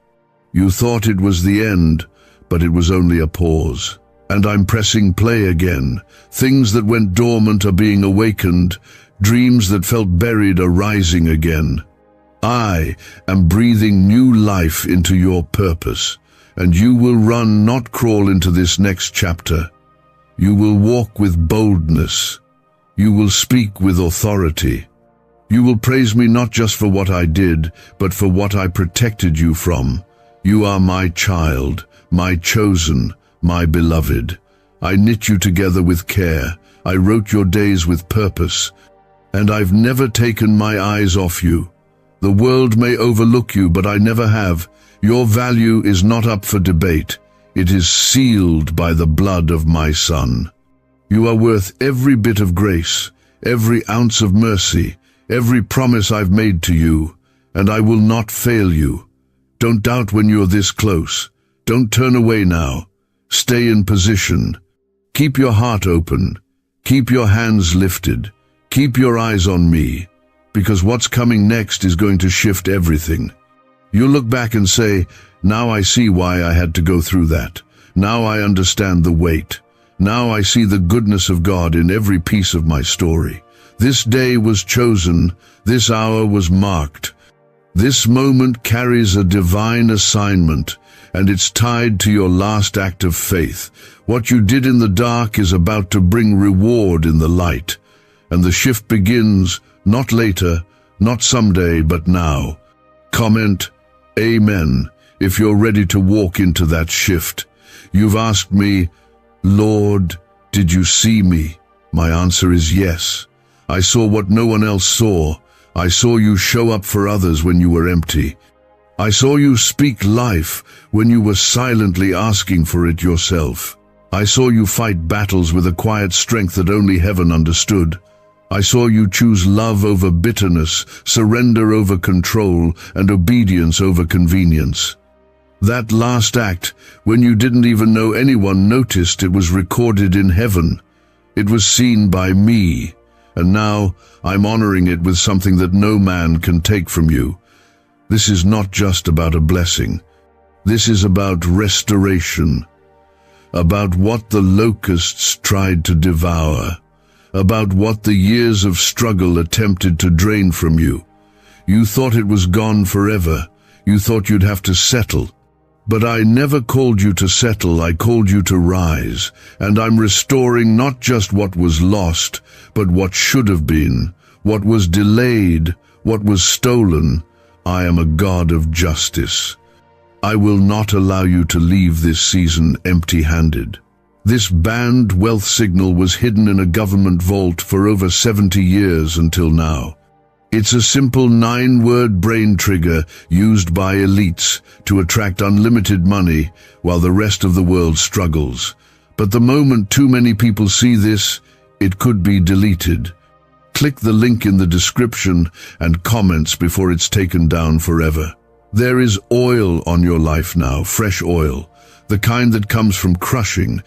You thought it was the end, but it was only a pause. And I'm pressing play again. Things that went dormant are being awakened. Dreams that felt buried are rising again. I am breathing new life into your purpose. And you will run, not crawl, into this next chapter. You will walk with boldness. You will speak with authority. You will praise me not just for what I did, but for what I protected you from. You are my child, my chosen, my beloved. I knit you together with care. I wrote your days with purpose. And I've never taken my eyes off you. The world may overlook you, but I never have. Your value is not up for debate. It is sealed by the blood of my Son. You are worth every bit of grace, every ounce of mercy, every promise I've made to you, and I will not fail you. Don't doubt when you're this close. Don't turn away now. Stay in position. Keep your heart open. Keep your hands lifted. Keep your eyes on me, because what's coming next is going to shift everything. You'll look back and say, now I see why I had to go through that. Now I understand the weight. Now I see the goodness of God in every piece of my story. This day was chosen. This hour was marked. This moment carries a divine assignment, and it's tied to your last act of faith. What you did in the dark is about to bring reward in the light. And the shift begins, not later, not someday, but now. Comment, Amen, if you're ready to walk into that shift. You've asked me, Lord, did you see me? My answer is yes. I saw what no one else saw. I saw you show up for others when you were empty. I saw you speak life when you were silently asking for it yourself. I saw you fight battles with a quiet strength that only heaven understood. I saw you choose love over bitterness, surrender over control, and obedience over convenience. That last act, when you didn't even know anyone noticed, it was recorded in heaven. It was seen by me, and now I'm honoring it with something that no man can take from you. This is not just about a blessing. This is about restoration, about what the locusts tried to devour, about what the years of struggle attempted to drain from you. You thought it was gone forever. You thought you'd have to settle. But I never called you to settle, I called you to rise, and I'm restoring not just what was lost, but what should have been, what was delayed, what was stolen. I am a God of justice. I will not allow you to leave this season empty-handed. This banned wealth signal was hidden in a government vault for over 70 years until now. It's a simple 9-word brain trigger used by elites to attract unlimited money while the rest of the world struggles. But the moment too many people see this, it could be deleted. Click the link in the description and comments before it's taken down forever. There is oil on your life now, fresh oil, the kind that comes from crushing,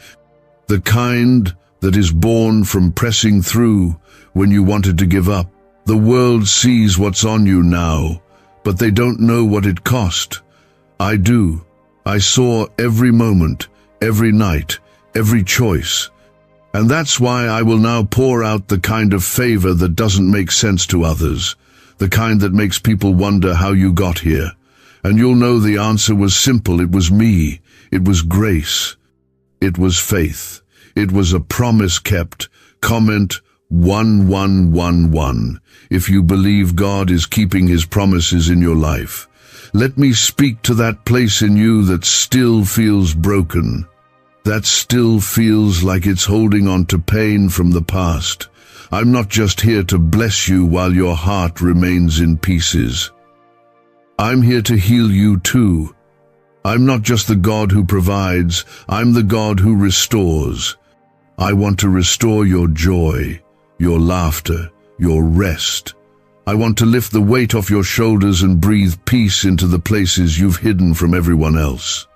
the kind that is born from pressing through when you wanted to give up. The world sees what's on you now, but they don't know what it cost. I do. I saw every moment, every night, every choice. And that's why I will now pour out the kind of favor that doesn't make sense to others, the kind that makes people wonder how you got here. And you'll know the answer was simple. It was me. It was grace. It was faith. It was a promise kept. Comment 1111 if you believe God is keeping his promises in your life. Let me speak to that place in you that still feels broken, that still feels like it's holding on to pain from the past. I'm not just here to bless you while your heart remains in pieces. I'm here to heal you too. I'm not just the God who provides, I'm the God who restores. I want to restore your joy, your laughter, your rest. I want to lift the weight off your shoulders and breathe peace into the places you've hidden from everyone else.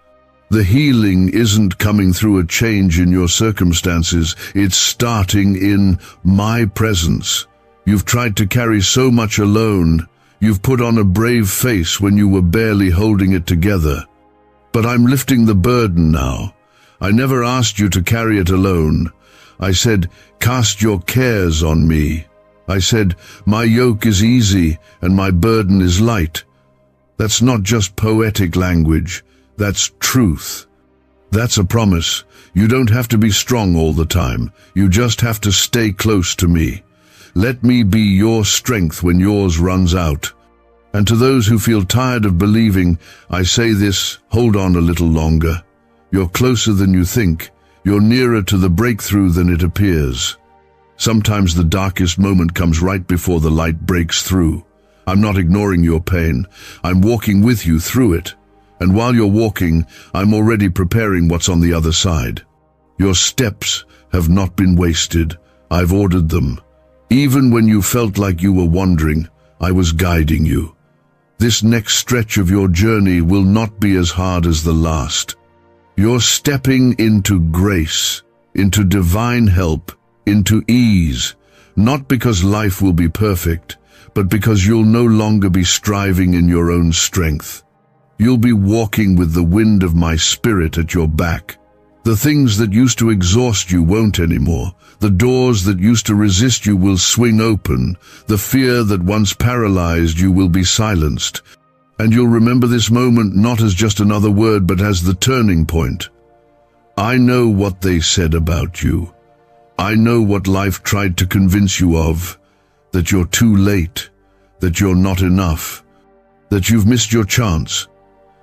The healing isn't coming through a change in your circumstances, it's starting in my presence. You've tried to carry so much alone. You've put on a brave face when you were barely holding it together. But I'm lifting the burden now. I never asked you to carry it alone. I said, cast your cares on me. I said, my yoke is easy and my burden is light. That's not just poetic language. That's truth. That's a promise. You don't have to be strong all the time. You just have to stay close to me. Let me be your strength when yours runs out. And to those who feel tired of believing, I say this, hold on a little longer. You're closer than you think. You're nearer to the breakthrough than it appears. Sometimes the darkest moment comes right before the light breaks through. I'm not ignoring your pain. I'm walking with you through it. And while you're walking, I'm already preparing what's on the other side. Your steps have not been wasted. I've ordered them. Even when you felt like you were wandering, I was guiding you. This next stretch of your journey will not be as hard as the last. You're stepping into grace, into divine help, into ease, not because life will be perfect, but because you'll no longer be striving in your own strength. You'll be walking with the wind of my spirit at your back. The things that used to exhaust you won't anymore. The doors that used to resist you will swing open. The fear that once paralyzed you will be silenced. And you'll remember this moment not as just another word, but as the turning point. I know what they said about you. I know what life tried to convince you of, that you're too late, that you're not enough, that you've missed your chance.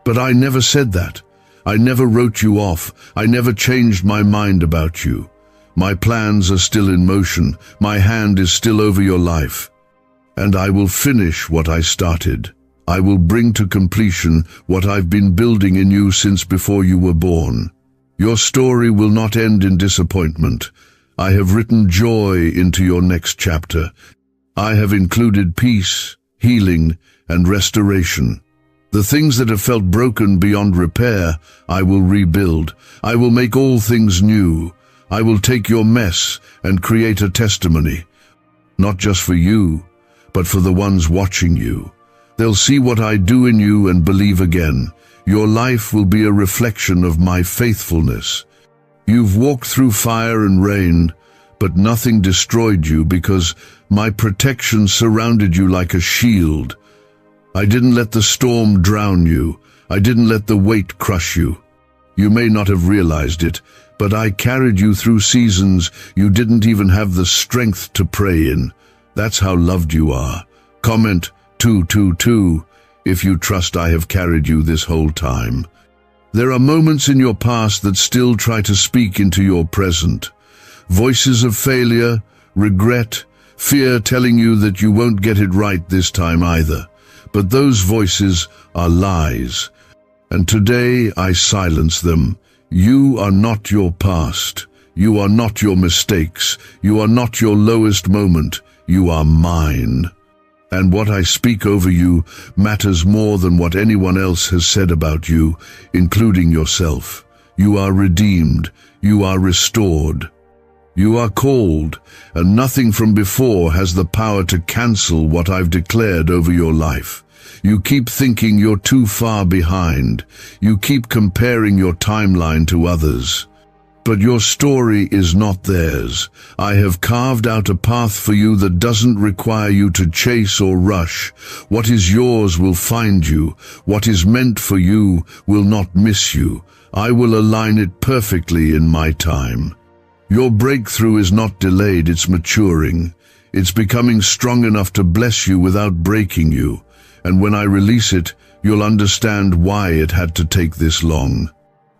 But I never said that. I never wrote you off. I never changed my mind about you. My plans are still in motion. My hand is still over your life. And I will finish what I started. I will bring to completion what I've been building in you since before you were born. Your story will not end in disappointment. I have written joy into your next chapter. I have included peace, healing, and restoration. The things that have felt broken beyond repair, I will rebuild. I will make all things new. I will take your mess and create a testimony. Not just for you, but for the ones watching you. They'll see what I do in you and believe again. Your life will be a reflection of my faithfulness. You've walked through fire and rain, but nothing destroyed you because my protection surrounded you like a shield. I didn't let the storm drown you. I didn't let the weight crush you. You may not have realized it, but I carried you through seasons you didn't even have the strength to pray in. That's how loved you are. Comment 222 if you trust I have carried you this whole time. There are moments in your past that still try to speak into your present. Voices of failure, regret, fear telling you that you won't get it right this time either. But those voices are lies. And today I silence them. You are not your past. You are not your mistakes. You are not your lowest moment. You are mine. And what I speak over you matters more than what anyone else has said about you, including yourself. You are redeemed. You are restored. You are called, and nothing from before has the power to cancel what I've declared over your life. You keep thinking you're too far behind. You keep comparing your timeline to others. But your story is not theirs. I have carved out a path for you that doesn't require you to chase or rush. What is yours will find you. What is meant for you will not miss you. I will align it perfectly in my time. Your breakthrough is not delayed, it's maturing. It's becoming strong enough to bless you without breaking you. And when I release it, you'll understand why it had to take this long.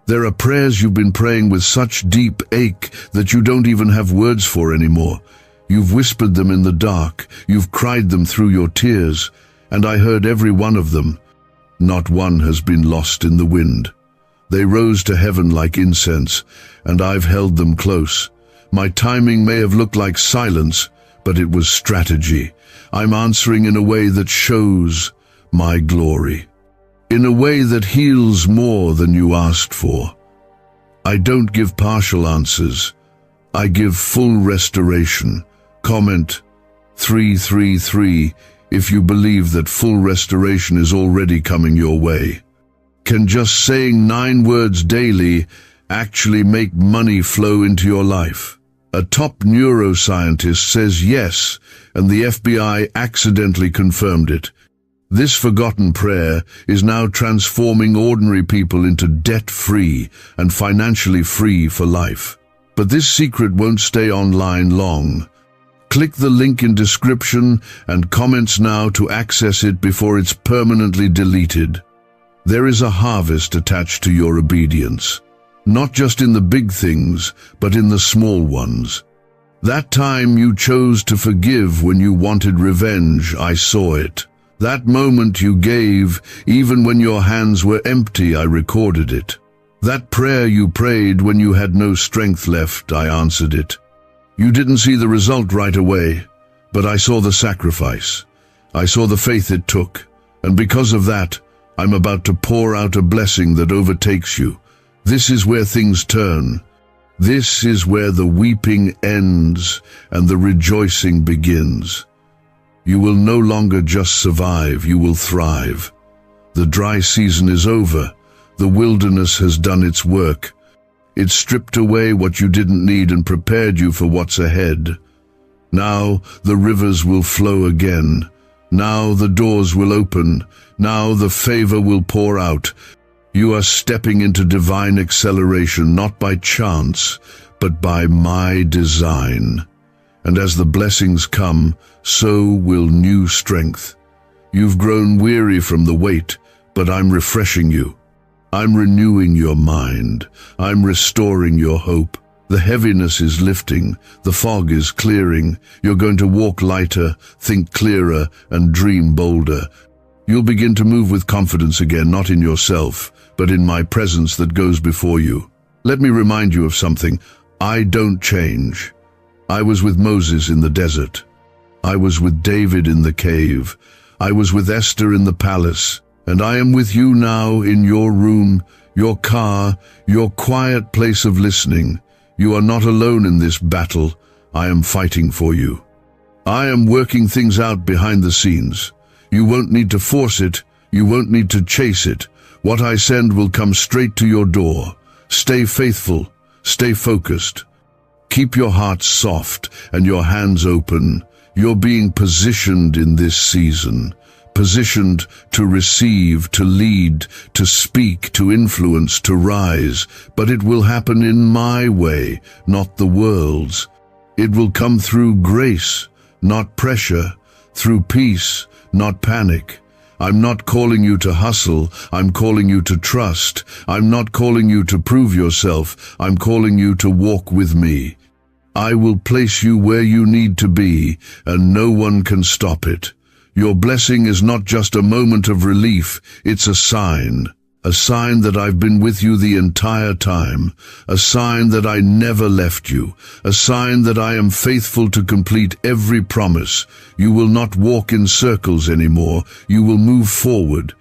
There are prayers you've been praying with such deep ache that you don't even have words for anymore. You've whispered them in the dark, you've cried them through your tears, and I heard every one of them. Not one has been lost in the wind. They rose to heaven like incense, and I've held them close. My timing may have looked like silence, but it was strategy. I'm answering in a way that shows my glory, in a way that heals more than you asked for. I don't give partial answers. I give full restoration. Comment 333 if you believe that full restoration is already coming your way. Can just saying 9 words daily actually make money flow into your life? A top neuroscientist says yes, and the FBI accidentally confirmed it. This forgotten prayer is now transforming ordinary people into debt-free and financially free for life. But this secret won't stay online long. Click the link in description and comments now to access it before it's permanently deleted. There is a harvest attached to your obedience, not just in the big things, but in the small ones. That time you chose to forgive when you wanted revenge, I saw it. That moment you gave, even when your hands were empty, I recorded it. That prayer you prayed when you had no strength left, I answered it. You didn't see the result right away, But I saw the sacrifice. I saw the faith it took. And because of that, I'm about to pour out a blessing that overtakes you. This is where things turn. This is where the weeping ends and the rejoicing begins. You will no longer just survive, you will thrive. The dry season is over. The wilderness has done its work. It stripped away what you didn't need and prepared you for what's ahead. Now the rivers will flow again. Now the doors will open. Now the favor will pour out. You are stepping into divine acceleration, not by chance, but by my design. And as the blessings come, so will new strength. You've grown weary from the wait, but I'm refreshing you. I'm renewing your mind. I'm restoring your hope. The heaviness is lifting. The fog is clearing. You're going to walk lighter, think clearer, and dream bolder. You'll begin to move with confidence again, not in yourself, but in my presence that goes before you. Let me remind you of something. I don't change. I was with Moses in the desert. I was with David in the cave. I was with Esther in the palace. And I am with you now in your room, your car, your quiet place of listening. You are not alone in this battle. I am fighting for you. I am working things out behind the scenes. You won't need to force it. You won't need to chase it. What I send will come straight to your door. Stay faithful. Stay focused. Keep your heart soft and your hands open. You're being positioned in this season. Positioned to receive, to lead, to speak, to influence, to rise. But it will happen in my way, not the world's. It will come through grace, not pressure, through peace, not panic. I'm not calling you to hustle, I'm calling you to trust. I'm not calling you to prove yourself, I'm calling you to walk with me. I will place you where you need to be, and no one can stop it. Your blessing is not just a moment of relief, it's a sign that I've been with you the entire time, a sign that I never left you, a sign that I am faithful to complete every promise. You will not walk in circles anymore, you will move forward.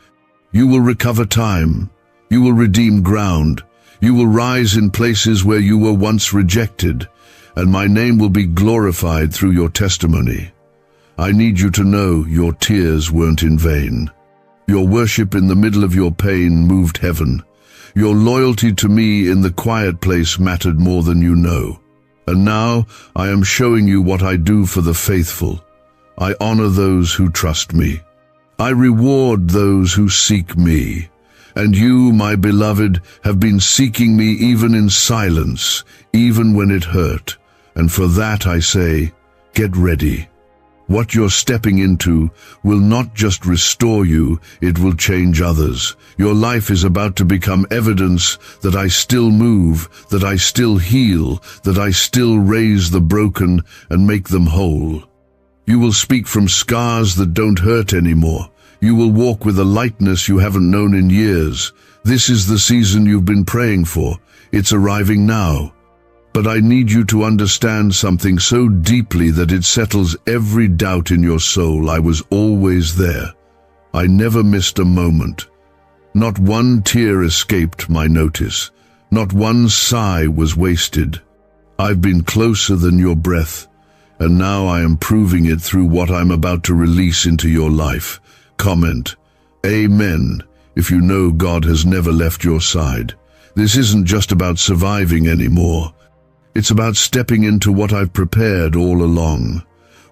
You will recover time, you will redeem ground, you will rise in places where you were once rejected, and my name will be glorified through your testimony. I need you to know your tears weren't in vain. Your worship in the middle of your pain moved heaven. Your loyalty to me in the quiet place mattered more than you know. And now I am showing you what I do for the faithful. I honor those who trust me. I reward those who seek me. And you, my beloved, have been seeking me even in silence, even when it hurt. And for that I say, get ready. What you're stepping into will not just restore you, it will change others. Your life is about to become evidence that I still move, that I still heal, that I still raise the broken and make them whole. You will speak from scars that don't hurt anymore. You will walk with a lightness you haven't known in years. This is the season you've been praying for. It's arriving now. But I need you to understand something so deeply that it settles every doubt in your soul. I was always there. I never missed a moment. Not one tear escaped my notice. Not one sigh was wasted. I've been closer than your breath, and now I am proving it through what I'm about to release into your life. Comment, Amen, if you know God has never left your side. This isn't just about surviving anymore. It's about stepping into what I've prepared all along.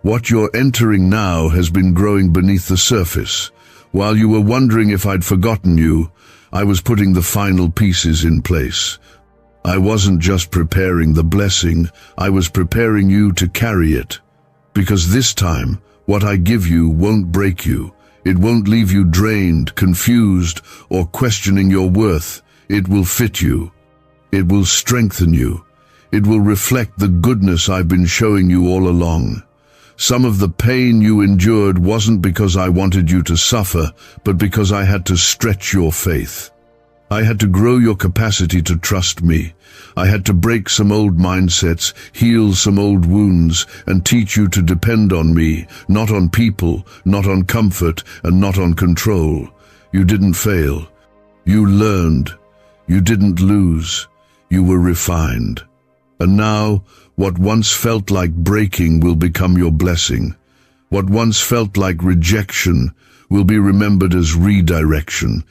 What you're entering now has been growing beneath the surface. While you were wondering if I'd forgotten you, I was putting the final pieces in place. I wasn't just preparing the blessing, I was preparing you to carry it. Because this time, what I give you won't break you. It won't leave you drained, confused, or questioning your worth. It will fit you. It will strengthen you. It will reflect the goodness I've been showing you all along. Some of the pain you endured wasn't because I wanted you to suffer, but because I had to stretch your faith. I had to grow your capacity to trust me. I had to break some old mindsets, heal some old wounds, and teach you to depend on me, not on people, not on comfort, and not on control. You didn't fail. You learned. You didn't lose. You were refined. And now, what once felt like breaking will become your blessing. What once felt like rejection will be remembered as redirection.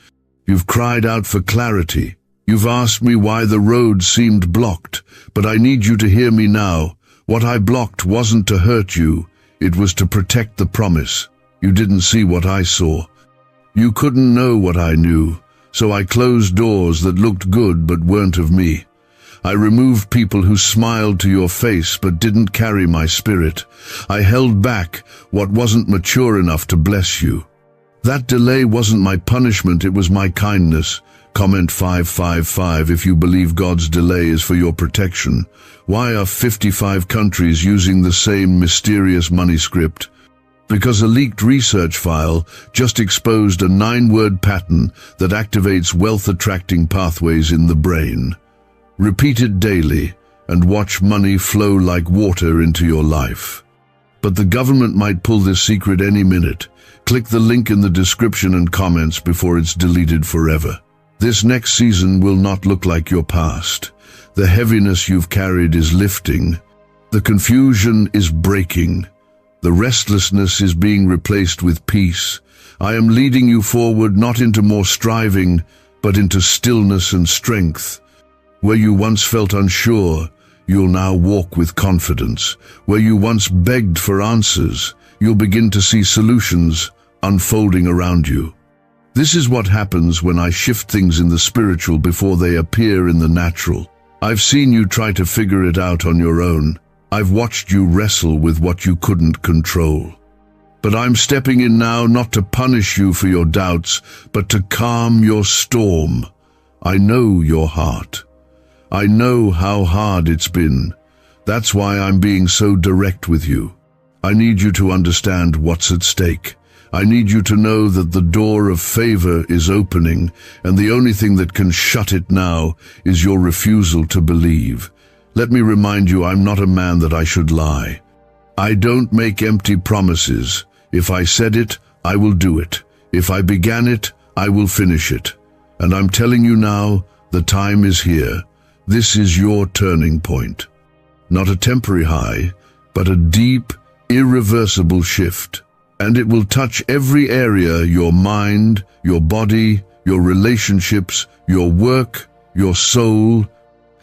You've cried out for clarity. You've asked me why the road seemed blocked, but I need you to hear me now. What I blocked wasn't to hurt you, it was to protect the promise. You didn't see what I saw. You couldn't know what I knew, so I closed doors that looked good but weren't of me. I removed people who smiled to your face but didn't carry my spirit. I held back what wasn't mature enough to bless you. That delay wasn't my punishment, it was my kindness. Comment 555 if you believe God's delay is for your protection. Why are 55 countries using the same mysterious money script? Because a leaked research file just exposed a 9-word pattern that activates wealth-attracting pathways in the brain. Repeat it daily and watch money flow like water into your life. But the government might pull this secret any minute. Click the link in the description and comments before it's deleted forever. This next season will not look like your past. The heaviness you've carried is lifting. The confusion is breaking. The restlessness is being replaced with peace. I am leading you forward not into more striving, but into stillness and strength. Where you once felt unsure, you'll now walk with confidence. Where you once begged for answers, you'll begin to see solutions unfolding around you. This is what happens when I shift things in the spiritual before they appear in the natural. I've seen you try to figure it out on your own. I've watched you wrestle with what you couldn't control. But I'm stepping in now not to punish you for your doubts, but to calm your storm. I know your heart. I know how hard it's been. That's why I'm being so direct with you. I need you to understand what's at stake. I need you to know that the door of favor is opening, and the only thing that can shut it now is your refusal to believe. Let me remind you, I'm not a man that I should lie. I don't make empty promises. If I said it, I will do it. If I began it, I will finish it. And I'm telling you now, the time is here. This is your turning point. Not a temporary high, but a deep, irreversible shift. And it will touch every area: your mind, your body, your relationships, your work, your soul.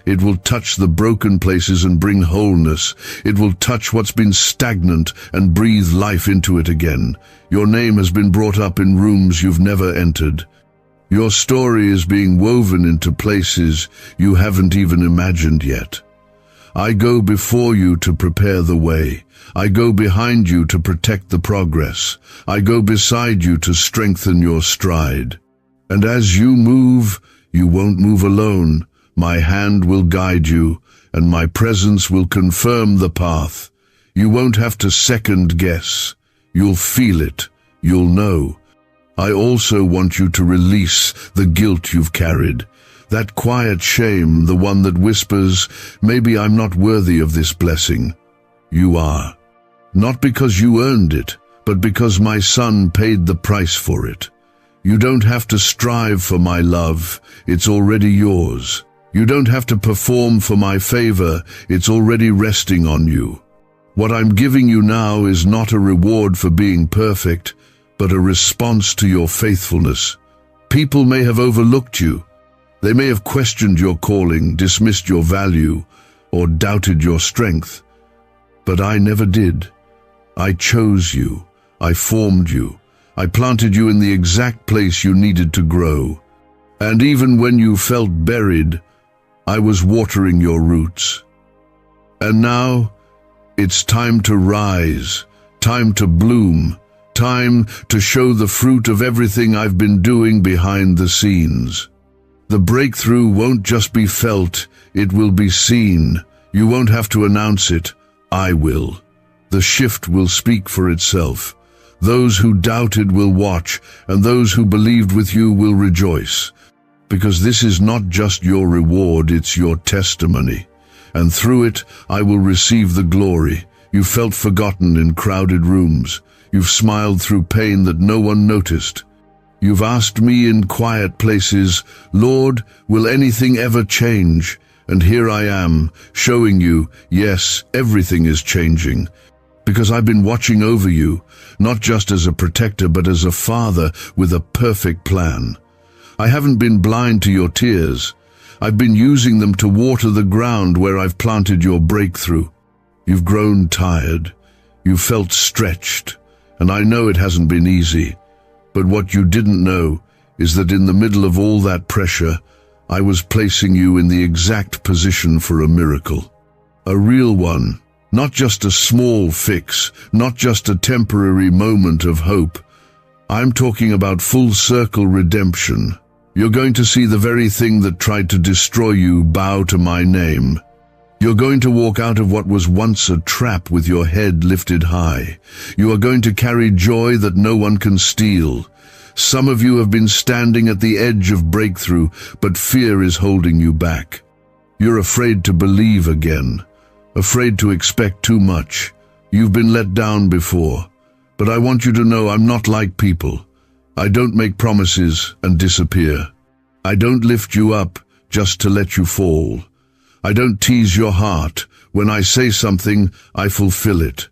It will touch the broken places and bring wholeness. It will touch what's been stagnant and breathe life into it again. Your name has been brought up in rooms you've never entered. Your story is being woven into places you haven't even imagined yet. I go before you to prepare the way. I go behind you to protect the progress. I go beside you to strengthen your stride. And as you move, you won't move alone. My hand will guide you, and my presence will confirm the path. You won't have to second guess. You'll feel it. You'll know. I also want you to release the guilt you've carried. That quiet shame, the one that whispers, maybe I'm not worthy of this blessing. You are. Not because you earned it, but because my son paid the price for it. You don't have to strive for my love. It's already yours. You don't have to perform for my favor. It's already resting on you. What I'm giving you now is not a reward for being perfect, but a response to your faithfulness. People may have overlooked you. They may have questioned your calling, dismissed your value, or doubted your strength. But I never did. I chose you. I formed you. I planted you in the exact place you needed to grow. And even when you felt buried, I was watering your roots. And now, it's time to rise, time to bloom, time to show the fruit of everything I've been doing behind the scenes. The breakthrough won't just be felt, it will be seen. You won't have to announce it, I will. The shift will speak for itself. Those who doubted will watch, and those who believed with you will rejoice. because this is not just your reward, it's your testimony. And through it, I will receive the glory. You felt forgotten in crowded rooms. You've smiled through pain that no one noticed. You've asked me in quiet places, Lord, will anything ever change? And here I am, showing you, yes, everything is changing. Because I've been watching over you, not just as a protector, but as a father with a perfect plan. I haven't been blind to your tears. I've been using them to water the ground where I've planted your breakthrough. You've grown tired. You've felt stretched. And I know it hasn't been easy. But what you didn't know is that in the middle of all that pressure, I was placing you in the exact position for a miracle. A real one. Not just a small fix, not just a temporary moment of hope. I'm talking about full circle redemption. You're going to see the very thing that tried to destroy you bow to my name. You're going to walk out of what was once a trap with your head lifted high. You are going to carry joy that no one can steal. Some of you have been standing at the edge of breakthrough, but fear is holding you back. You're afraid to believe again. Afraid to expect too much. You've been let down before. But I want you to know I'm not like people. I don't make promises and disappear. I don't lift you up just to let you fall. I don't tease your heart. When I say something, I fulfill it.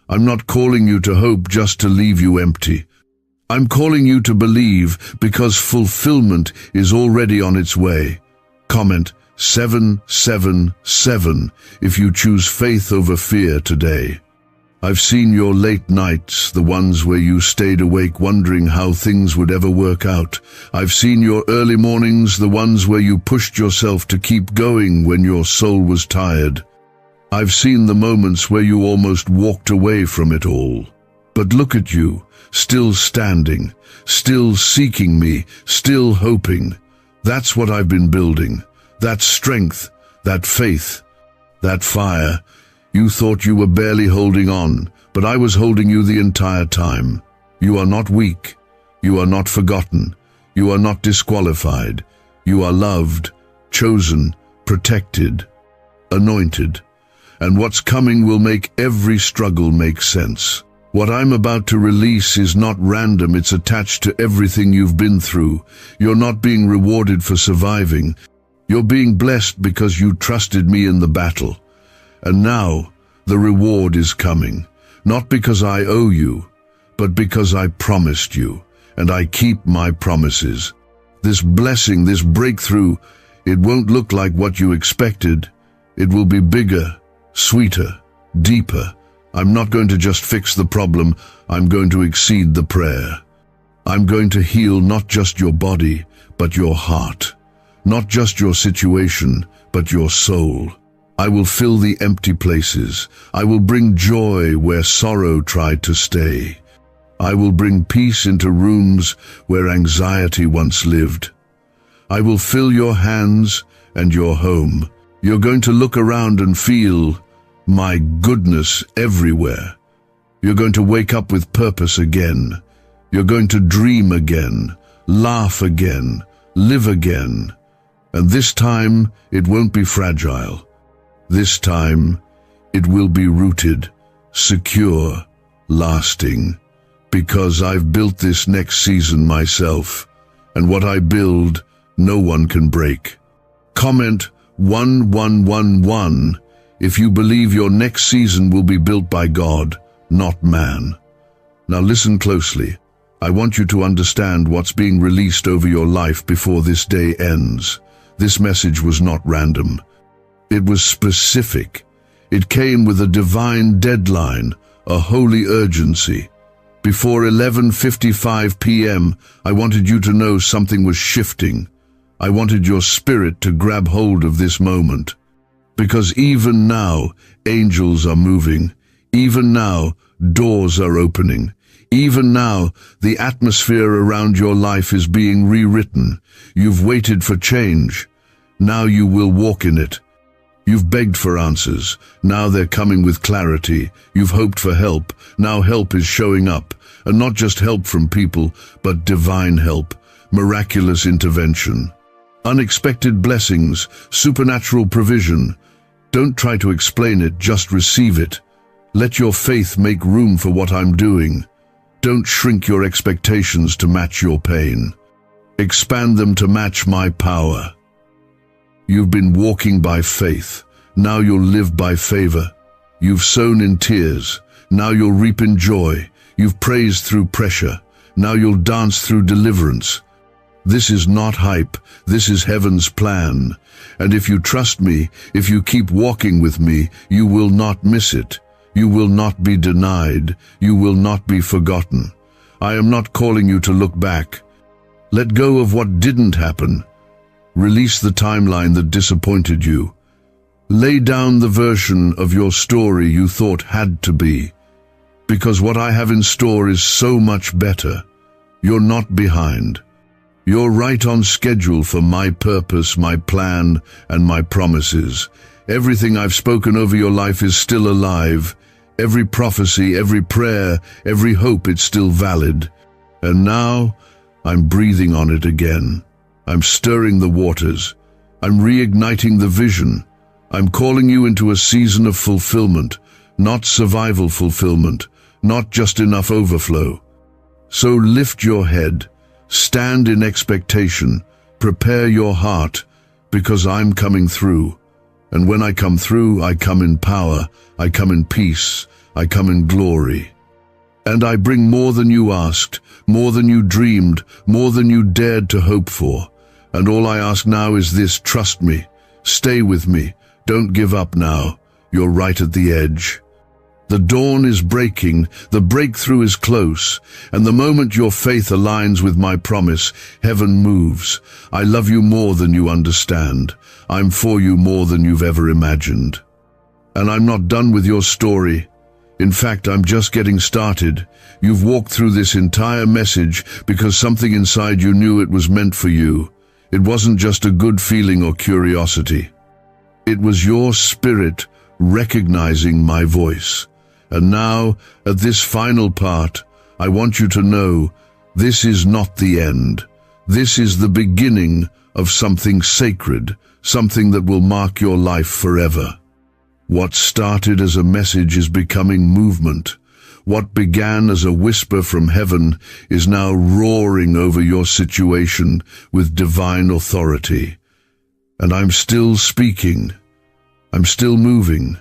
I'm not calling you to hope just to leave you empty. I'm calling you to believe because fulfillment is already on its way. Comment 777 if you choose faith over fear today. I've seen your late nights, the ones where you stayed awake wondering how things would ever work out. I've seen your early mornings, the ones where you pushed yourself to keep going when your soul was tired. I've seen the moments where you almost walked away from it all. But look at you, still standing, still seeking me, still hoping. That's what I've been building. That strength, that faith, that fire. You thought you were barely holding on, but I was holding you the entire time. You are not weak. You are not forgotten. You are not disqualified. You are loved, chosen, protected, anointed. And what's coming will make every struggle make sense. What I'm about to release is not random, it's attached to everything you've been through. You're not being rewarded for surviving. You're being blessed because you trusted me in the battle. And now, the reward is coming. Not because I owe you, but because I promised you, and I keep my promises. This blessing, this breakthrough, it won't look like what you expected. It will be bigger, sweeter, deeper. I'm not going to just fix the problem, I'm going to exceed the prayer. I'm going to heal not just your body, but your heart. Not just your situation, but your soul. I will fill the empty places. I will bring joy where sorrow tried to stay. I will bring peace into rooms where anxiety once lived. I will fill your hands and your home. You're going to look around and feel my goodness everywhere. You're going to wake up with purpose again. You're going to dream again, laugh again, live again. And this time, it won't be fragile. This time, it will be rooted, secure, lasting. Because I've built this next season myself, and what I build, no one can break. Comment 1111 if you believe your next season will be built by God, not man. Now listen closely. I want you to understand what's being released over your life before this day ends. This message was not random. It was specific. It came with a divine deadline, a holy urgency. Before 11:55 p.m., I wanted you to know something was shifting. I wanted your spirit to grab hold of this moment. Because even now, angels are moving. Even now, doors are opening. Even now, the atmosphere around your life is being rewritten. You've waited for change. Now you will walk in it. You've begged for answers. Now they're coming with clarity. You've hoped for help. Now help is showing up. And not just help from people, but divine help, miraculous intervention. Unexpected blessings, supernatural provision. Don't try to explain it, just receive it. Let your faith make room for what I'm doing. Don't shrink your expectations to match your pain. Expand them to match my power. You've been walking by faith. Now you'll live by favor. You've sown in tears. Now you'll reap in joy. You've praised through pressure. Now you'll dance through deliverance. This is not hype. This is heaven's plan. And if you trust me, if you keep walking with me, you will not miss it. You will not be denied. You will not be forgotten. I am not calling you to look back. Let go of what didn't happen. Release the timeline that disappointed you. Lay down the version of your story you thought had to be. Because what I have in store is so much better. You're not behind. You're right on schedule for my purpose, my plan, and my promises. Everything I've spoken over your life is still alive. Every prophecy, every prayer, every hope, it's still valid. And now, I'm breathing on it again. I'm stirring the waters. I'm reigniting the vision. I'm calling you into a season of fulfillment, not survival fulfillment, not just enough overflow. So lift your head, stand in expectation, prepare your heart, because I'm coming through. And when I come through, I come in power, I come in peace, I come in glory. And I bring more than you asked, more than you dreamed, more than you dared to hope for. And all I ask now is this: trust me, stay with me, don't give up now. You're right at the edge. The dawn is breaking, the breakthrough is close, and the moment your faith aligns with my promise, heaven moves. I love you more than you understand. I'm for you more than you've ever imagined. And I'm not done with your story. In fact, I'm just getting started. You've walked through this entire message because something inside you knew it was meant for you. It wasn't just a good feeling or curiosity. It was your spirit recognizing my voice. And now, at this final part, I want you to know this is not the end. This is the beginning of something sacred, something that will mark your life forever. What started as a message is becoming movement. What began as a whisper from heaven is now roaring over your situation with divine authority. And I'm still speaking. I'm still moving.